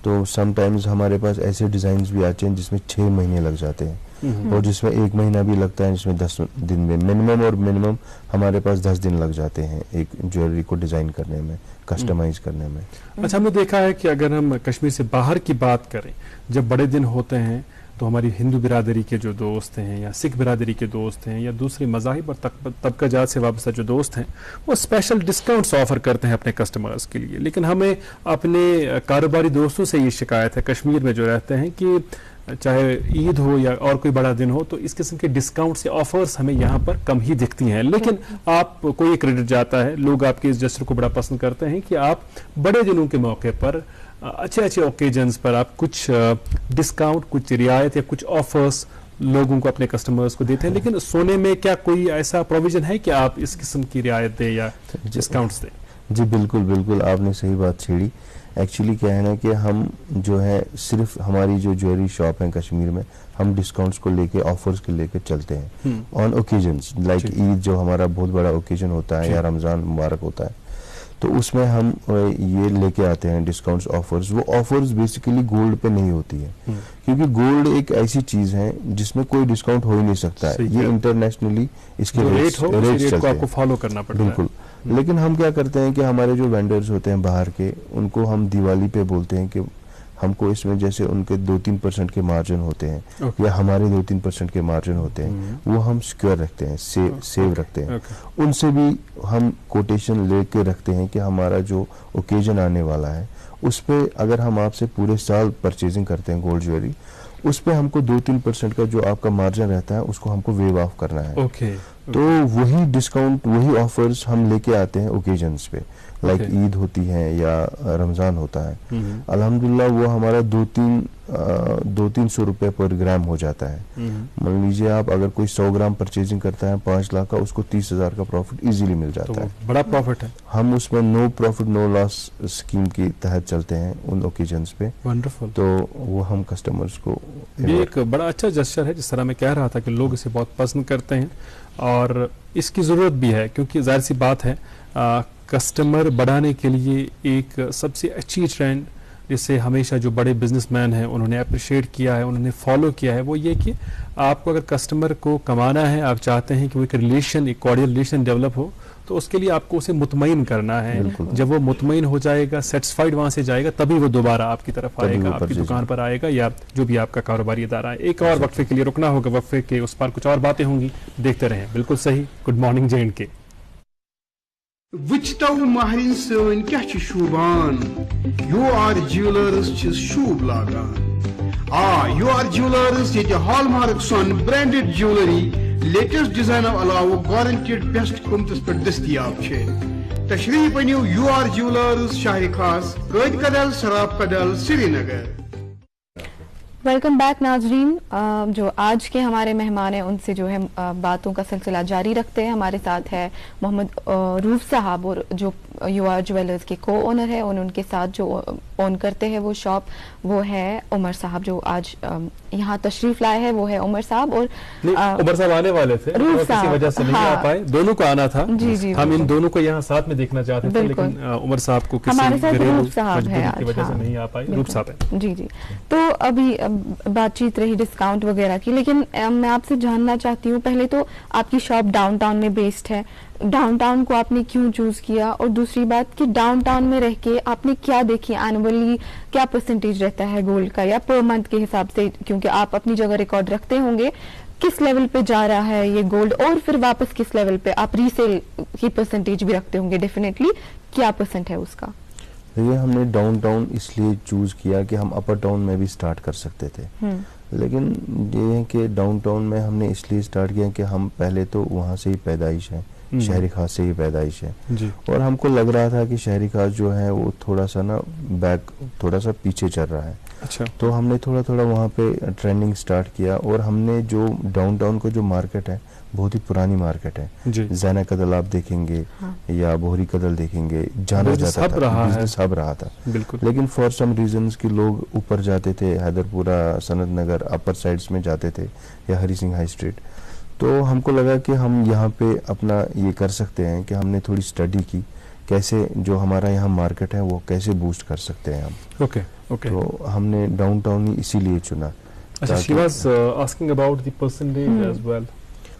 تو سم ٹائمز ہمارے پاس ایسے ڈیزائنز بھی آتے ہیں جس میں 6 مہینے لگ جاتے ہیں, اور جس میں 1 مہینہ بھی لگتا ہے, جس میں 10 دن میں منیمم ہمارے پاس 10 دن لگ جاتے ہیں ایک جویلری کو ڈیزائن کرنے میں, کسٹمائز کرنے میں. اچھا, ہم نے دیکھا ہے کہ اگر ہم کشمیر سے باہر کی بات کریں, جب بڑے دن ہوتے ہیں تو ہماری ہندو برادری کے جو دوست ہیں یا سکھ برادری کے دوست ہیں یا دوسری مذاہب اور طبقہ جات سے وابستہ جو دوست ہیں, وہ اسپیشل ڈسکاؤنٹس آفر کرتے ہیں اپنے کسٹمرز کے لیے. لیکن ہمیں اپنے کاروباری دوستوں سے یہ شکایت ہے کشمیر میں جو رہتے ہیں کہ چاہے عید ہو یا اور کوئی بڑا دن ہو تو اس قسم کے ڈسکاؤنٹس یا آفرز ہمیں یہاں پر کم ہی دکھتی ہیں. لیکن آپ کوئی کریڈٹ جاتا ہے, لوگ آپ کے اس جسر کو بڑا پسند کرتے ہیں کہ آپ بڑے دنوں کے موقع پر, اچھے اوکیجنز پر آپ کچھ ڈسکاؤنٹ, کچھ رعایت یا کچھ آفرز لوگوں کو, اپنے کسٹمرز کو دیتے ہیں. لیکن سونے میں کیا کوئی ایسا پروویژن ہے کہ آپ اس قسم کی رعایت دیں یا ڈسکاؤنٹس دیں؟ جی بالکل, آپ نے صحیح بات چھیڑی. ایکچولی کیا ہے نا کہ ہم جو ہے صرف ہماری جو جویلری شاپ ہے کشمیر میں, ہم ڈسکاؤنٹس کو لے کے, آفرز کو لے کے چلتے ہیں آن اوکیجنز, لائک عید جو ہمارا بہت بڑا اوکیجن ہوتا ہے یا رمضان مبارک ہوتا ہے, تو اس میں ہم یہ لے کے آتے ہیں ڈسکاؤنٹس, آفرز. وہ آفرز بیسیکلی گولڈ پہ نہیں ہوتی ہے, کیونکہ گولڈ ایک ایسی چیز ہے جس میں کوئی ڈسکاؤنٹ ہو ہی نہیں سکتا ہے, یہ انٹرنیشنلی اس کے ریٹ چلتے ہیں, فالو کرنا پڑتا ہے. بالکل. لیکن ہم کیا کرتے ہیں کہ ہمارے جو وینڈرز ہوتے ہیں باہر کے, ان کو ہم دیوالی پہ بولتے ہیں کہ ہم کو اس میں جیسے ان کے 2-3% کے مارجن ہوتے ہیں یا ہمارے 2-3% کے مارجن ہوتے ہیں, وہ ہم سیکیور رکھتے ہیں, سیو رکھتے ہیں. ان سے بھی ہم کوٹیشن لے کے رکھتے ہیں کہ ہمارا جو اوکیجن آنے والا ہے اس پہ اگر ہم آپ سے پورے سال پرچیزنگ کرتے ہیں گولڈ جویلری, اس پہ ہم کو 2-3% کا جو آپ کا مارجن رہتا ہے اس کو ہم کو ویو آف کرنا ہے. اوکے. تو وہی ڈسکاؤنٹ وہی آفرز ہم لے کے آتے ہیں اوکیزنس پہ, لائک عید ہوتی ہے یا رمضان ہوتا ہے. الحمدللہ وہ ہمارا 200-300 روپے پر گرام ہو جاتا ہے. مان لیجیے آپ اگر کوئی 100 گرام پرچیزنگ کرتا ہے 5 لاکھ کا, اس کو 30,000 کا پروفٹ ایزیلی مل جاتا ہے. بڑا پروفٹ ہے. ہم اس میں نو پروفٹ نو لاس اسکیم کے تحت چلتے ہیں ان اوکیزنس پہ. ونڈرفل. تو وہ ہم کسٹمرز کو یہ ایک بڑا اچھا جسچر ہے, جس طرح میں کہہ رہا تھا کہ لوگ اسے بہت پسند کرتے ہیں اور اس کی ضرورت بھی ہے, کیونکہ ظاہر سی بات ہے کسٹمر بڑھانے کے لیے ایک سب سے اچھی ٹرینڈ جسے ہمیشہ جو بڑے بزنس مین ہیں انہوں نے اپریشیٹ کیا ہے, انہوں نے فالو کیا ہے, وہ یہ کہ آپ کو اگر کسٹمر کو کمانا ہے, آپ چاہتے ہیں کہ وہ ایک ریلیشن, ایک کارڈیل ریلیشن ڈیولپ ہو, تو اس کے لیے آپ کو اسے مطمئن کرنا ہے. جب وہ مطمئن ہو جائے گا, سیٹسفائیڈ وہاں سے جائے گا, تبھی وہ دوبارہ آپ کی طرف آئے گا, آپ کی دکان پر آئے گا یا جو بھی آپ کا کاروباری ادارہ ہے. ایک اور وقفے کے لیے رکنا ہوگا, وقفے کے اس پر کچھ اور باتیں ہوں گی, دیکھتے رہیں. بالکل صحیح. Good morning J&K. وچتو مہرین سن کیا شوبان, یو آر جیولرز شوب لاگان. یو آر جیولرز یہ ہال مارک سن برانڈڈ جیولری لیٹسٹ ڈیزائن علاوہ گارنٹیڈ بیسٹ قیمتس پہ دستیاب ہے. تشریف انیو یو آر جیولرز شہر خاص, قید کدل, سراب کدل, سری نگر. ویلکم بیک ناظرین. جو آج کے ہمارے مہمان ہیں ان سے جو ہے باتوں کا سلسلہ جاری رکھتے ہیں. ہمارے ساتھ ہے محمد روف صاحب, اور جو یو آر جویلرز کے کو اونر ہے, ان کے ساتھ جو اون کرتے ہیں وہ شاپ, وہ ہے عمر صاحب, جو آج یہاں تشریف لائے ہیں. وہ ہے عمر صاحب, اور عمر صاحب آنے والے تھے, کسی وجہ سے نہیں آ پائے. دونوں کو آنا تھا, ہم ان دونوں کو یہاں ساتھ میں دیکھنا چاہتے تھے, لیکن عمر صاحب کو کسی گھریلو مجبوری کی وجہ سے نہیں آ پائے. روف صاحب ہے. جی. تو ابھی بات چیت رہی ڈسکاؤنٹ وغیرہ کی, لیکن میں آپ سے جاننا چاہتی ہوں, پہلے تو آپ کی شاپ ڈاؤن ٹاؤن میں بیسڈ ہے, ڈاؤن ٹاؤن کو آپ نے کیوں چوز کیا, اور دوسری بات کہ ڈاؤن ٹاؤن میں رہ کے آپ نے کیا دیکھی, اینولی کیا پرسنٹیج رہتا ہے گولڈ کا یا پر منتھ کے حساب سے, کیونکہ آپ اپنی جگہ ریکارڈ رکھتے ہوں گے, کس لیول پہ جا رہا ہے یہ گولڈ, اور پھر واپس کس لیول پہ آپ ریسیل کی پرسنٹیج بھی رکھتے ہوں گے ڈیفینیٹلی, کیا پرسنٹ ہے اس کا؟ یہ ہم نے ڈاؤن ٹاؤن اس لیے چوز کیا کہ ہم اپر ٹاؤن میں بھی سٹارٹ کر سکتے تھے, لیکن یہ ہے کہ ڈاؤن ٹاؤن میں ہم نے اس لیے سٹارٹ کیا کہ ہم پہلے تو وہاں سے ہی پیدائش ہے, شہری خاص سے ہی پیدائش ہے, اور ہم کو لگ رہا تھا کہ شہری خاص جو ہے وہ تھوڑا سا نا بیک, تھوڑا سا پیچھے چل رہا ہے. تو ہم نے تھوڑا تھوڑا وہاں پہ ٹریننگ سٹارٹ کیا, اور ہم نے جو ڈاؤن ٹاؤن کا جو مارکیٹ ہے بہت ہی پرانی مارکیٹ ہے. زینہ کدل آپ دیکھیں گے یا بوہری کدل دیکھیں گے, جانا جاتا تھا, بزنس ہب رہا تھا, لیکن فار سم ریزنز کہ لوگ اوپر جاتے تھے, حیدر پورہ, سنت نگر, اپر سائڈز میں جاتے تھے, یا ہری سنگھ ہائی اسٹریٹ. تو ہم کو لگا کہ ہم یہاں پہ اپنا یہ کر سکتے ہیں کہ ہم نے تھوڑی اسٹڈی کی کیسے جو ہمارا یہاں مارکیٹ ہے وہ کیسے بوسٹ کر سکتے ہیں ہم. تو ہم نے ڈاؤن ٹاؤن ہی اسی لیے چنا. She was asking about the percentage as well.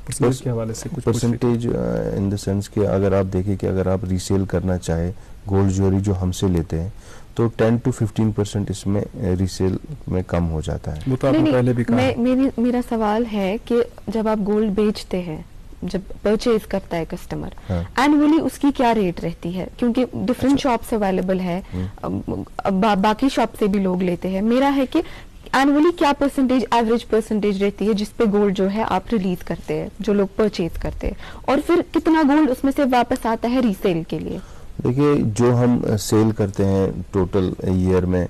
Percentage in the sense کہ اگر آپ دیکھیں کہ اگر آپ ریسیل کرنا چاہے گولڈ جیولری جو ہم سے لیتے ہیں تو 10 to 15% اس میں ریسیل میں کم ہو جاتا ہے. میرا سوال ہے کہ جب آپ گولڈ بیچتے ہیں, جب پرچیز کرتا ہے کسٹمر, اینولی اس کی کیا ریٹ رہتی ہے, کیونکہ ڈفرینٹ شاپس اویلیبل ہے, باقی شاپ سے بھی لوگ لیتے ہیں. میرا ہے کہ اینولی کیا پرسنٹیج, ایوریج پرسنٹیج رہتی ہے جس پہ گولڈ جو ہے آپ ریلیز کرتے ہیں, جو لوگ پرچیز کرتے ہیں, اور پھر کتنا گولڈ اس میں سے واپس آتا ہے ریسیل کے لیے؟ دیکھیے جو ہم سیل کرتے ہیں ٹوٹل ایئر میں,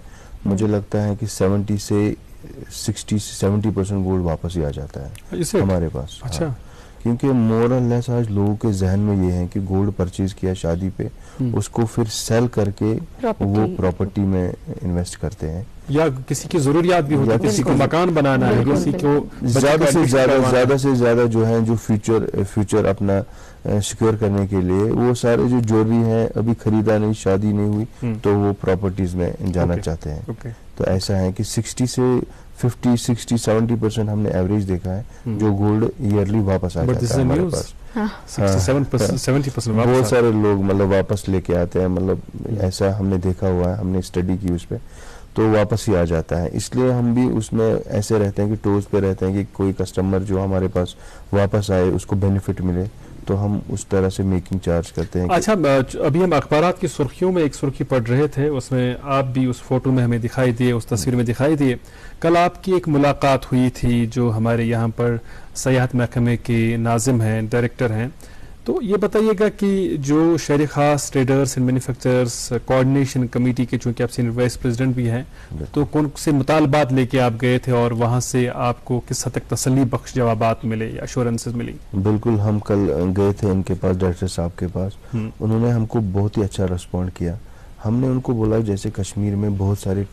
مجھے لگتا ہے کہ 70 سے 60-70% گولڈ واپس ہی آ جاتا ہے ہمارے پاس. اچھا. کیونکہ مور اور لیس آج لوگوں کے ذہن میں یہ ہے کہ گولڈ پرچیز کیا شادی پہ, اس کو پھر سیل کر کے وہ پراپرٹی میں انویسٹ کرتے ہیں, یا کسی کی ضروریات بھی ہوتی ہے, کسی کو مکان بنانا ہے, کسی کو زیادہ سے زیادہ جو ہے جو فیوچر اپنا سیکیور کرنے کے لیے وہ سارے جو جیولری ہیں ابھی خریدا نہیں, شادی نہیں ہوئی, تو وہ پراپرٹیز میں جانا چاہتے ہیں. تو ایسا ہے کہ 60 سے 50-60-70% ہم نے ایوریج دیکھا ہے جو گولڈ ایئرلی واپس آ جاتا ہے ہمارے پاس. 67% بہت سارے لوگ مطلب واپس لے کے آتے ہیں, مطلب ایسا ہم نے دیکھا ہوا ہے, ہم نے اسٹڈی کی اس پہ, تو واپس ہی آ جاتا ہے. اس لیے ہم بھی اس میں ایسے رہتے ہیں کہ ٹوز پہ رہتے ہیں کہ کوئی کسٹمر جو ہمارے پاس واپس آئے اس کو بینیفٹ ملے, تو ہم اس طرح سے میکنگ چارج کرتے ہیں. اچھا ابھی ہم اخبارات کی سرخیوں میں ایک سرخی پڑھ رہے تھے, اس میں آپ بھی اس فوٹو میں ہمیں دکھائی دیے, اس تصویر میں دکھائی دیے. کل آپ کی ایک ملاقات ہوئی تھی جو ہمارے یہاں پر سیاحت محکمے کے ناظم ہیں, ڈائریکٹر ہیں. تو یہ بتائیے گا کہ جو شہر خاص traders and manufacturers coordination committee کے, چونکہ آپ سینئر وائس پریزیڈنٹ بھی ہیں, تو کون سے مطالبات لے کے آپ گئے تھے اور وہاں سے آپ کو کس حد تک تسلی بخش جوابات ملے یا ایشورنسز ملی؟ بالکل, ہم کل گئے تھے ان کے پاس, ڈائریکٹر صاحب کے پاس. انہوں نے ہم کو بہت ہی اچھا رسپونڈ کیا. ہم نے ان کو بولا جیسے کشمیر میں بہت سارے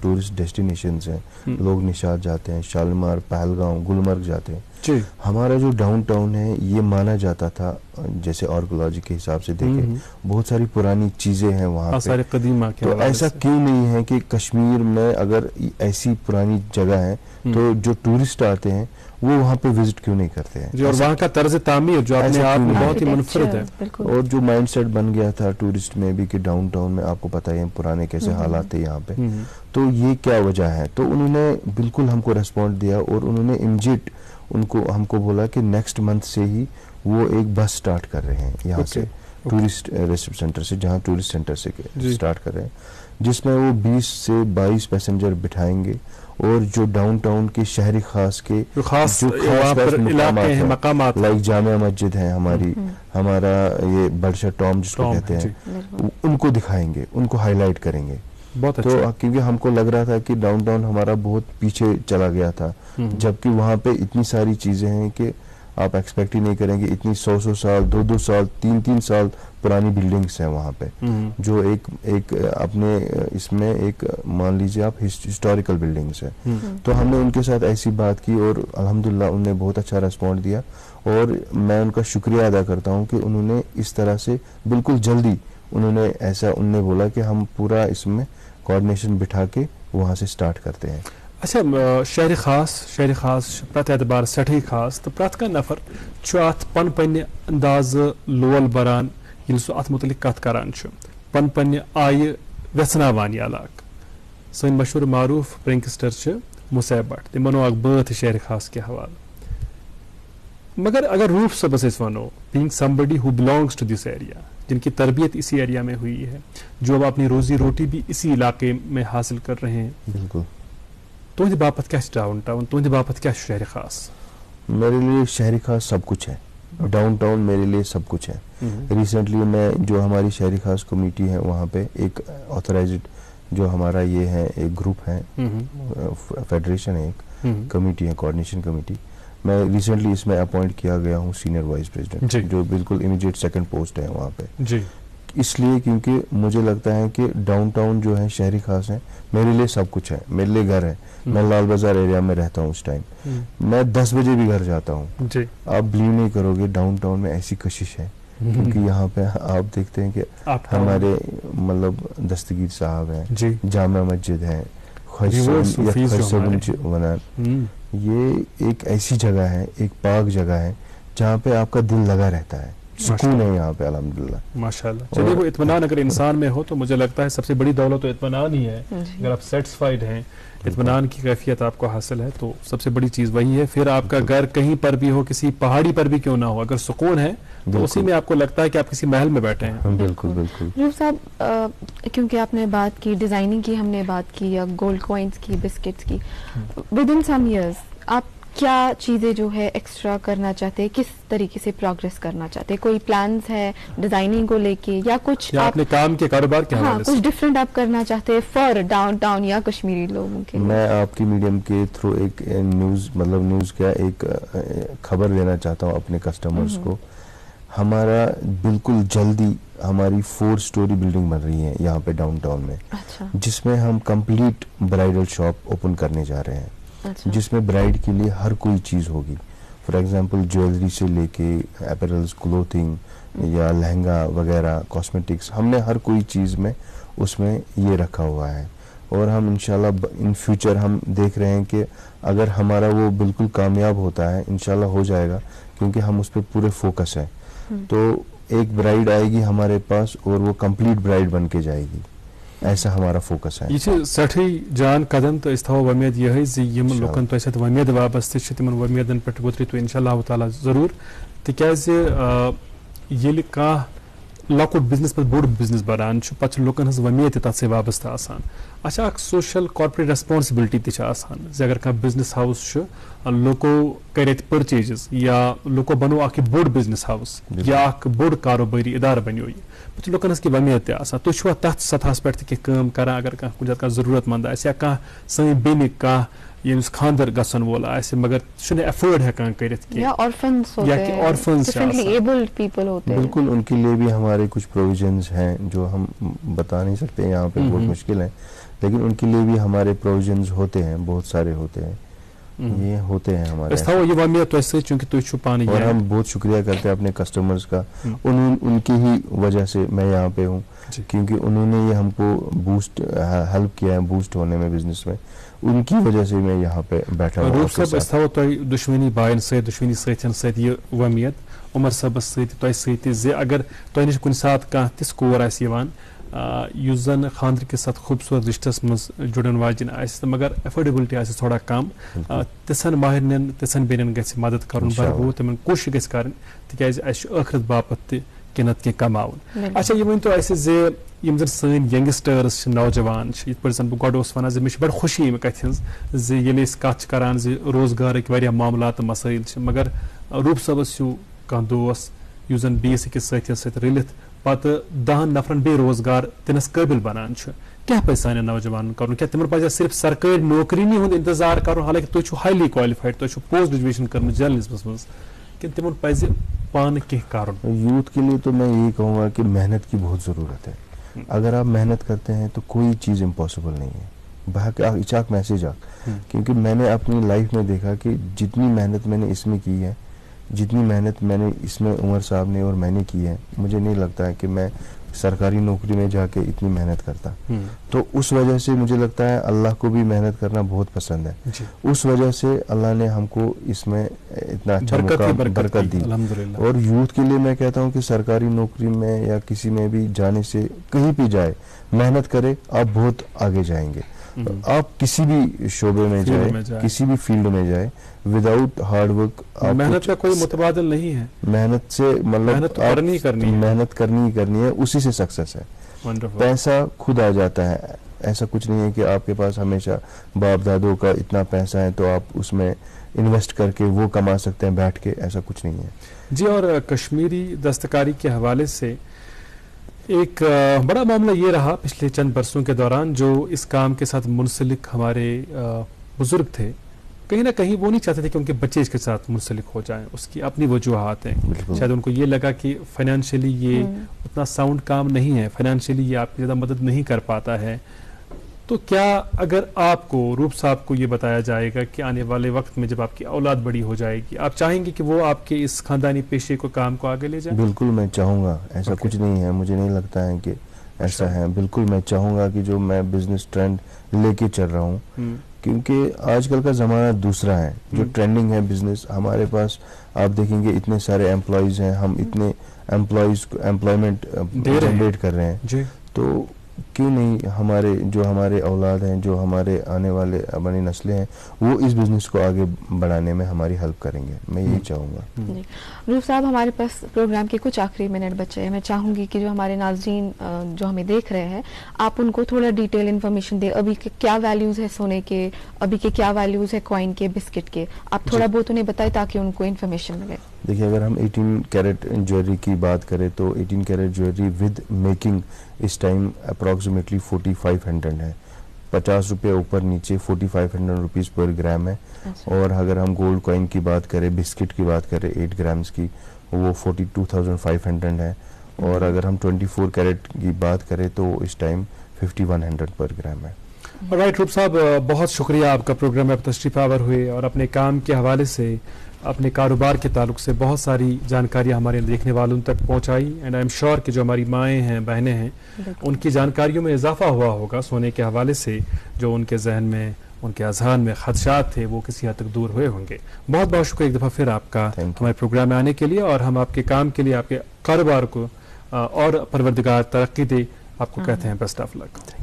ٹورسٹ ڈیسٹینیشنز ہیں, لوگ نشاد جاتے ہیں, شالمار, پہلگاؤں, گلمرگ جاتے ہیں. ہمارا جو ڈاؤن ٹاؤن ہے یہ مانا جاتا تھا, جیسے آرکیولوجی کے حساب سے دیکھیں بہت ساری پرانی چیزیں ہیں وہاں پہ, قدیمہ. تو ایسا کیوں نہیں ہے کہ کشمیر میں اگر ایسی پرانی جگہ ہے تو جو ٹورسٹ آتے ہیں وہ وہاں پہ وزٹ کیوں نہیں کرتے ہیں؟ اور وہاں کا طرز تعمیر جو اپنے آپ میں بہت ہی منفرد ہے. اور جو مائنڈ سیٹ بن گیا تھا ٹورسٹ میں بھی کہ ڈاؤن ٹاؤن میں آپ کو پتہ ہے پرانے کیسے حالات تھے یہاں پہ, تو یہ کیا وجہ ہے. تو انہوں نے بالکل ہم کو ریسپونڈ دیا اور انہوں نے امیڈیٹ ہم کو بولا کہ نیکسٹ منتھ سے ہی وہ ایک بس سٹارٹ کر رہے ہیں یہاں سے ٹورسٹ ریسیپٹ سینٹر سے, جہاں ٹورسٹ سینٹر سے سٹارٹ کر رہے ہیں, جس میں وہ 20 سے 22 پیسنجر بٹھائیں گے. اور جو ڈاؤن ٹاؤن کے شہری خاص کے جو خاص مقامات لائک جامع مسجد ہے ہماری, ہمارا یہ بادشاہ ٹام جس کو کہتے ہیں, ان کو دکھائیں گے, ان کو ہائی لائٹ کریں گے. تو کیونکہ ہم کو لگ رہا تھا کہ ڈاؤن ٹاؤن ہمارا بہت پیچھے چلا گیا تھا, جبکہ وہاں پہ اتنی ساری چیزیں ہیں کہ آپ ایکسپیکٹ ہی نہیں کریں گے. اتنی 100 سال, 2 سال, 3 سال پرانی بلڈنگس ہیں وہاں پہ, جو ایک اپنے اس میں ایک مان لیجیے آپ ہسٹوریکل بلڈنگس ہیں. تو ہم نے ان کے ساتھ ایسی بات کی اور الحمدللہ انہوں نے بہت اچھا ریسپونڈ دیا, اور میں ان کا شکریہ ادا کرتا ہوں کہ انہوں نے اس طرح سے بالکل جلدی انہوں نے بولا کہ ہم پورا اس میں کوآرڈینیشن بٹھا کے وہاں سے سٹارٹ کرتے ہیں. اچھا شہر خاص پرت اعتبار سٹھی خاص تو پرت کا نفر ات پن پنہ انداز لول بران یل سہ ات متعلق کت کران پن پنہ آیہ ویژناوان یہ علاقہ. سن مشہور معروف پرنکسٹر مصعب بٹ, تم ونو اک بات شہر خاص کے حوالہ. مگر اگر روف صبس اس ونو being somebody who belongs to this area, جن کی تربیت اسی ایریا میں ہوئی ہے, جو اب اپنی روزی روٹی بھی اسی علاقے میں حاصل کر رہے ہیں, بالکل تہندِ باپت کیا ڈاؤن ٹاؤن, تہندِ باپت کیا شہر خاص؟ میرے لیے شہر خاص سب کچھ ہے, ڈاؤن ٹاؤن میرے لیے سب کچھ ہے. ریسنٹلی میں جو ہماری شہری خاص کمیٹی ہے وہاں پہ ایک آتھورائزڈ جو ہمارا یہ ہے ایک گروپ ہے, فیڈریشن ہے, ایک کمیٹی ہے, کوآرڈینیشن کمیٹی. میں ریسنٹلی اس میں اپوائنٹ کیا گیا ہوں سینئر وائس پریزیڈنٹ, جو بالکل امیڈیٹ سیکنڈ پوسٹ ہے وہاں پہ. اس لیے کیونکہ مجھے لگتا ہے کہ ڈاؤن ٹاؤن جو ہے شہری خاص ہے میرے لیے سب کچھ ہے, میرے لیے گھر ہے. میں لال بازار ایریا میں رہتا ہوں اس ٹائم, میں 10 بجے بھی گھر جاتا ہوں. آپ بلیو نہیں کرو گے ڈاؤن ٹاؤن میں ایسی کشش ہے, کیونکہ یہاں پہ آپ دیکھتے ہیں کہ ہمارے مطلب دستگیر صاحب ہیں, جامع مسجد ہے, یہ ایک ایسی جگہ ہے, ایک پاک جگہ ہے جہاں پہ آپ کا دل لگا رہتا ہے, سکون ہے یہاں پہ الحمدللہ. ماشاءاللہ. چلیے وہ اطمینان اگر انسان میں ہو تو مجھے لگتا ہے سب سے بڑی دولت تو اطمینان ہی ہے. اگر آپ سیٹسفائیڈ ہیں, اطمینان کی کیفیت آپ کو حاصل ہے, تو سب سے بڑی چیز وہی ہے. پھر آپ کا گھر کہیں پر بھی ہو, کسی پہاڑی پر بھی کیوں نہ ہو, اگر سکون ہے تو اسی میں آپ کو لگتا ہے کہ آپ کسی محل میں بیٹھے ہیں. بالکل بالکل. روف صاحب, کیونکہ آپ نے بات کی ڈیزائننگ کی, ہم نے بات کی گولڈ کوائنس کی, بسکٹس کی, ود ان سم ایئرس آپ کیا چیزیں جو ہے ایکسٹرا کرنا چاہتے ہیں, کس طریقے سے پروگریس کرنا چاہتے ہیں, کوئی پلانز ہے ڈیزائننگ کو لے کے, یا کچھ اپنے کام کے کاروبار کے حوالے سے کچھ ڈفرینٹ آپ کرنا چاہتے ہیں فار ڈاؤن ٹاؤن یا کشمیری لوگوں کے؟ میں آپ کی میڈیم کے تھرو ایک نیوز کیا ایک خبر دینا چاہتا ہوں اپنے کسٹمرز کو. ہمارا بالکل جلدی ہماری 4 سٹوری بلڈنگ بن رہی ہے یہاں پہ ڈاؤن ٹاؤن میں, جس میں ہم کمپلیٹ برائڈل شاپ اوپن کرنے جا رہے ہیں, جس میں برائڈ کے لیے ہر کوئی چیز ہوگی. فار ایگزامپل جیولری سے لے کے اپیرلز, کلوتھنگ یا لہنگا وغیرہ, کاسمیٹکس, ہم نے ہر کوئی چیز میں اس میں یہ رکھا ہوا ہے. اور ہم انشاءاللہ ان فیوچر ہم دیکھ رہے ہیں کہ اگر ہمارا وہ بالکل کامیاب ہوتا ہے, انشاءاللہ ہو جائے گا, کیونکہ ہم اس پہ پورے فوکس ہیں. تو ایک برائڈ آئے گی ہمارے پاس اور وہ کمپلیٹ برائڈ بن کے جائے گی. ایسا ہمارا فوکس ہے. یہ سٹھے جان قدم تو اس تھو ومید یہ یم لوکن تو سات ومید وابستہ تمن ومیدن پہ وتری تو انشاء اللہ تعالیٰ ضرور تکیاز یل کانٛہہ لۄکُٹ بزنس پہ بوڑ بزنس بڑان پتہ لوکن ہز ومید تک سے وابستہ آسان اچھا اخ سوشل کارپوریٹ ریسپانسبلٹی تہ آسان زِ اگر کانٛہہ بزنس ہاؤس لوکو کر پرچیزز یا لوکو بنو اخ بوڑ بزنس ہاؤس یا اخ بوڑ کاروباری ادارہ بنو یہ پتہ لوکن ہز کی ومید تہ آسان تُہۍ چھوا تتھ سطحس پہ تہ کٲم کران اگر کانٛہہ کُنہِ جایہِ کانٛہہ ضروٗرت منٛد آسہِ یا کانٛہہ سٲنۍ بیٚنہِ کانٛہہ ییٚمِس خاندر گژھن وول آسہِ مگر سُہ چھُنہٕ ایفٲرڈ ہٮ۪کان کٔرِتھ کینٛہہ یا کہ آرفنز بالکل ان کے لیے بھی ہمارے کچھ پروویژنز ہیں جو ہم بتا نہیں سکتے یہاں پہ بہت مشکل ہے لیکن ان کے لیے بھی ہمارے پروویژنز ہوتے ہیں بہت سارے ہوتے ہیں یہ ہوتے ہیں ہمارے اور ہم بہت شکریہ کرتے ہیں اپنے کسٹمرز کا ان کی ہی وجہ سے میں یہاں پہ ہوں کیونکہ انہوں نے یہ ہم کو بوسٹ ہیلپ کیا ہے بوسٹ ہونے میں بزنس میں ان کی وجہ سے میں یہاں پہ بیٹھا ہوں. روف صاحب اس تھو تہ دشمنی بائن ست دشمنی ساتھین ست یہ ومید عمر صاحبس ست تہ ست زِ اگر تہ نش کُنہِ ساتہٕ کانٛہہ تِژھ کور آسہِ یِوان یُس زن خاندر کِس اتھ خوٗبصوٗرت رشتس منٛز جُڑن واجٮ۪ن آسہِ تہٕ مگر ایفورڈیبلٹی آسہِ تھوڑا کم تِژھن ماہرنٮ۪ن تِژھن بیٚنٮ۪ن گژھِ مدد کرُن بھرپوٗر تِمن کوٗشش گژھِ کرٕنۍ تِکیازِ اسہِ چھُ ٲخرت باپتھ تہِ کینٛہہ نتہٕ کینٛہہ کماوُن. اچھا یہ ؤنۍتو اسہِ زِ یم زن سٲنۍ ینگسٹٲرٕس چھِ نوجوان چھِ یِتھ پٲٹھۍ زن بہٕ گۄڈٕ اوسُس ونان زِ مےٚ چھِ بڑٕ خوشی امہِ کتھِ ہٕنٛز زِ ییٚلہِ أسۍ کتھ چھِ کران زِ روزگارٕکۍ واریاہ معاملات تہٕ مسٲیل چھِ مگر روٗپ صٲبس ہیوٗ کانٛہہ دوس یُس زن بیٚیِس أکِس سٲتھیس سۭتۍ رٔلِتھ پتہٕ 10 نفرن بے روزگار دِنس قٲبِل بنان چھُ کیٛاہ پزِ سانٮ۪ن نوجوانن کرُن کیٛاہ تِمن پزِ صرف سرکٲرۍ نوکری ہُنٛد انتظار کرُن حالانکہِ تُہۍ چھِو ہایلی کالفایڈ تۄہہِ چھُو پوسٹ گریجویشن کٔرمٕژ جرنلزمس منٛز کِنہٕ تِمن پزِ پانہٕ کینٛہہ کرُن. یوتھ کے لیے تو میں یہی کہوں گا کہ محنت کی بہت ضرورت ہے. اگر آپ محنت کرتے ہیں تو کوئی چیز امپاسبل نہیں ہے. اچاک میسج کیونکہ میں نے اپنی لائف میں دیکھا کہ جتنی محنت میں نے اس میں کی ہے جتنی محنت میں نے اس میں عمر صاحب نے اور میں نے کی ہے مجھے نہیں لگتا ہے کہ میں سرکاری نوکری میں جا کے اتنی محنت کرتا. تو اس وجہ سے مجھے لگتا ہے اللہ کو بھی محنت کرنا بہت پسند ہے. اس وجہ سے اللہ نے ہم کو اس میں اتنا اچھا برکت دی. اور یوتھ کے لیے میں کہتا ہوں کہ سرکاری نوکری میں یا کسی میں بھی جانے سے کہیں بھی جائے محنت کرے آپ بہت آگے جائیں گے. آپ کسی بھی شعبے میں جائے کسی بھی فیلڈ میں جائے وداؤٹ ہارڈ ورک محنت کا کوئی متبادل نہیں ہے. محنت سے مطلب محنت کرنی ہے اسی سے سکسیس ہے. پیسہ خود آ جاتا ہے. ایسا کچھ نہیں ہے کہ آپ کے پاس ہمیشہ باپ دادوں کا اتنا پیسہ ہے تو آپ اس میں انویسٹ کر کے وہ کما سکتے ہیں بیٹھ کے ایسا کچھ نہیں ہے. جی اور کشمیری دستکاری کے حوالے سے ایک بڑا معاملہ یہ رہا پچھلے چند برسوں کے دوران جو اس کام کے ساتھ منسلک ہمارے بزرگ تھے کہیں نہ کہیں وہ نہیں چاہتے تھے کہ ان کے بچے اس کے ساتھ منسلک ہو جائیں. اس کی اپنی وجوہات ہیں. شاید ان کو یہ لگا کہ فائنینشلی یہ اتنا ساؤنڈ کام نہیں ہے فائنینشلی یہ آپ کی زیادہ مدد نہیں کر پاتا ہے. تو کیا اگر آپ کو روپ صاحب کو یہ بتایا جائے گا کہ آنے والے وقت میں جب آپ کی اولاد بڑی ہو جائے گی آپ چاہیں گے کہ وہ آپ کے اس خاندانی پیشے کو کام کو آگے لے جائیں؟ بالکل میں چاہوں گا. ایسا کچھ نہیں ہے مجھے نہیں لگتا ہے کہ ایسا ہے. بالکل میں چاہوں گا کہ جو میں بزنس ٹرینڈ لے کے چل رہا ہوں کیونکہ آج کل کا زمانہ دوسرا ہے. جو ٹرینڈنگ ہے بزنس ہمارے پاس آپ دیکھیں گے اتنے سارے امپلائیز ہیں ہم اتنے امپلائیز کو امپلائمنٹ جنریٹ کر رہے ہیں. تو کیوں نہیں ہمارے اولاد ہیں جو ہمارے آنے والے بڑی نسلیں ہیں وہ اس بزنس کو آگے بڑھانے میں ہماری ہیلپ کریں گے. میں یہی چاہوں گا. روف صاحب ہمارے پاس پروگرام کے کچھ آخری منٹ بچے ہیں. میں چاہوں گی کہ جو ہمارے ناظرین جو ہمیں دیکھ رہے ہیں آپ ان کو تھوڑا ڈیٹیل انفارمیشن دیں. ابھی کے کیا ویلیوز ہے سونے کے ابھی کے کیا ویلیوز ہے کوائن کے بسکٹ کے آپ تھوڑا بہت انہیں بتائیں تاکہ ان کو انفارمیشن ملے. دیکھیے اگر ہم 18 کیرٹ جویلری کی بات کریں تو 18 کیرٹ جویلری ود میکنگ اس ٹائم اپروکسیمیٹلی 4500 ہے. 50 روپے اوپر نیچے 4500 روپیز پر گرام ہے. اور اگر ہم گولڈ کوائن کی بات کریں بسکٹ کی بات کریں 8 گرامز کی وہ 42,500 ہے. اور اگر ہم 24 کیرٹ کی بات کریں تو اس ٹائم 5100 پر گرام ہے. رائٹ روپ صاحب بہت شکریہ آپ کا پروگرام میں آپ تشریف آور ہوئے اور اپنے کام کے حوالے سے اپنے کاروبار کے تعلق سے بہت ساری جانکاریاں ہمارے دیکھنے والوں تک پہنچائی. اینڈ آئی ایم شیور کہ جو ہماری مائیں ہیں بہنیں ہیں ان کی جانکاریوں میں اضافہ ہوا ہوگا سونے کے حوالے سے. جو ان کے ذہن میں ان کے اذہان میں خدشات تھے وہ کسی حد تک دور ہوئے ہوں گے. بہت بہت شکریہ ایک دفعہ پھر آپ کا ہمارے پروگرام میں آنے کے لیے اور ہم آپ کے کام کے لیے آپ کے کاروبار کو اور پروردگار ترقی دے. آپ کو کہتے ہیں بیسٹ آف لک.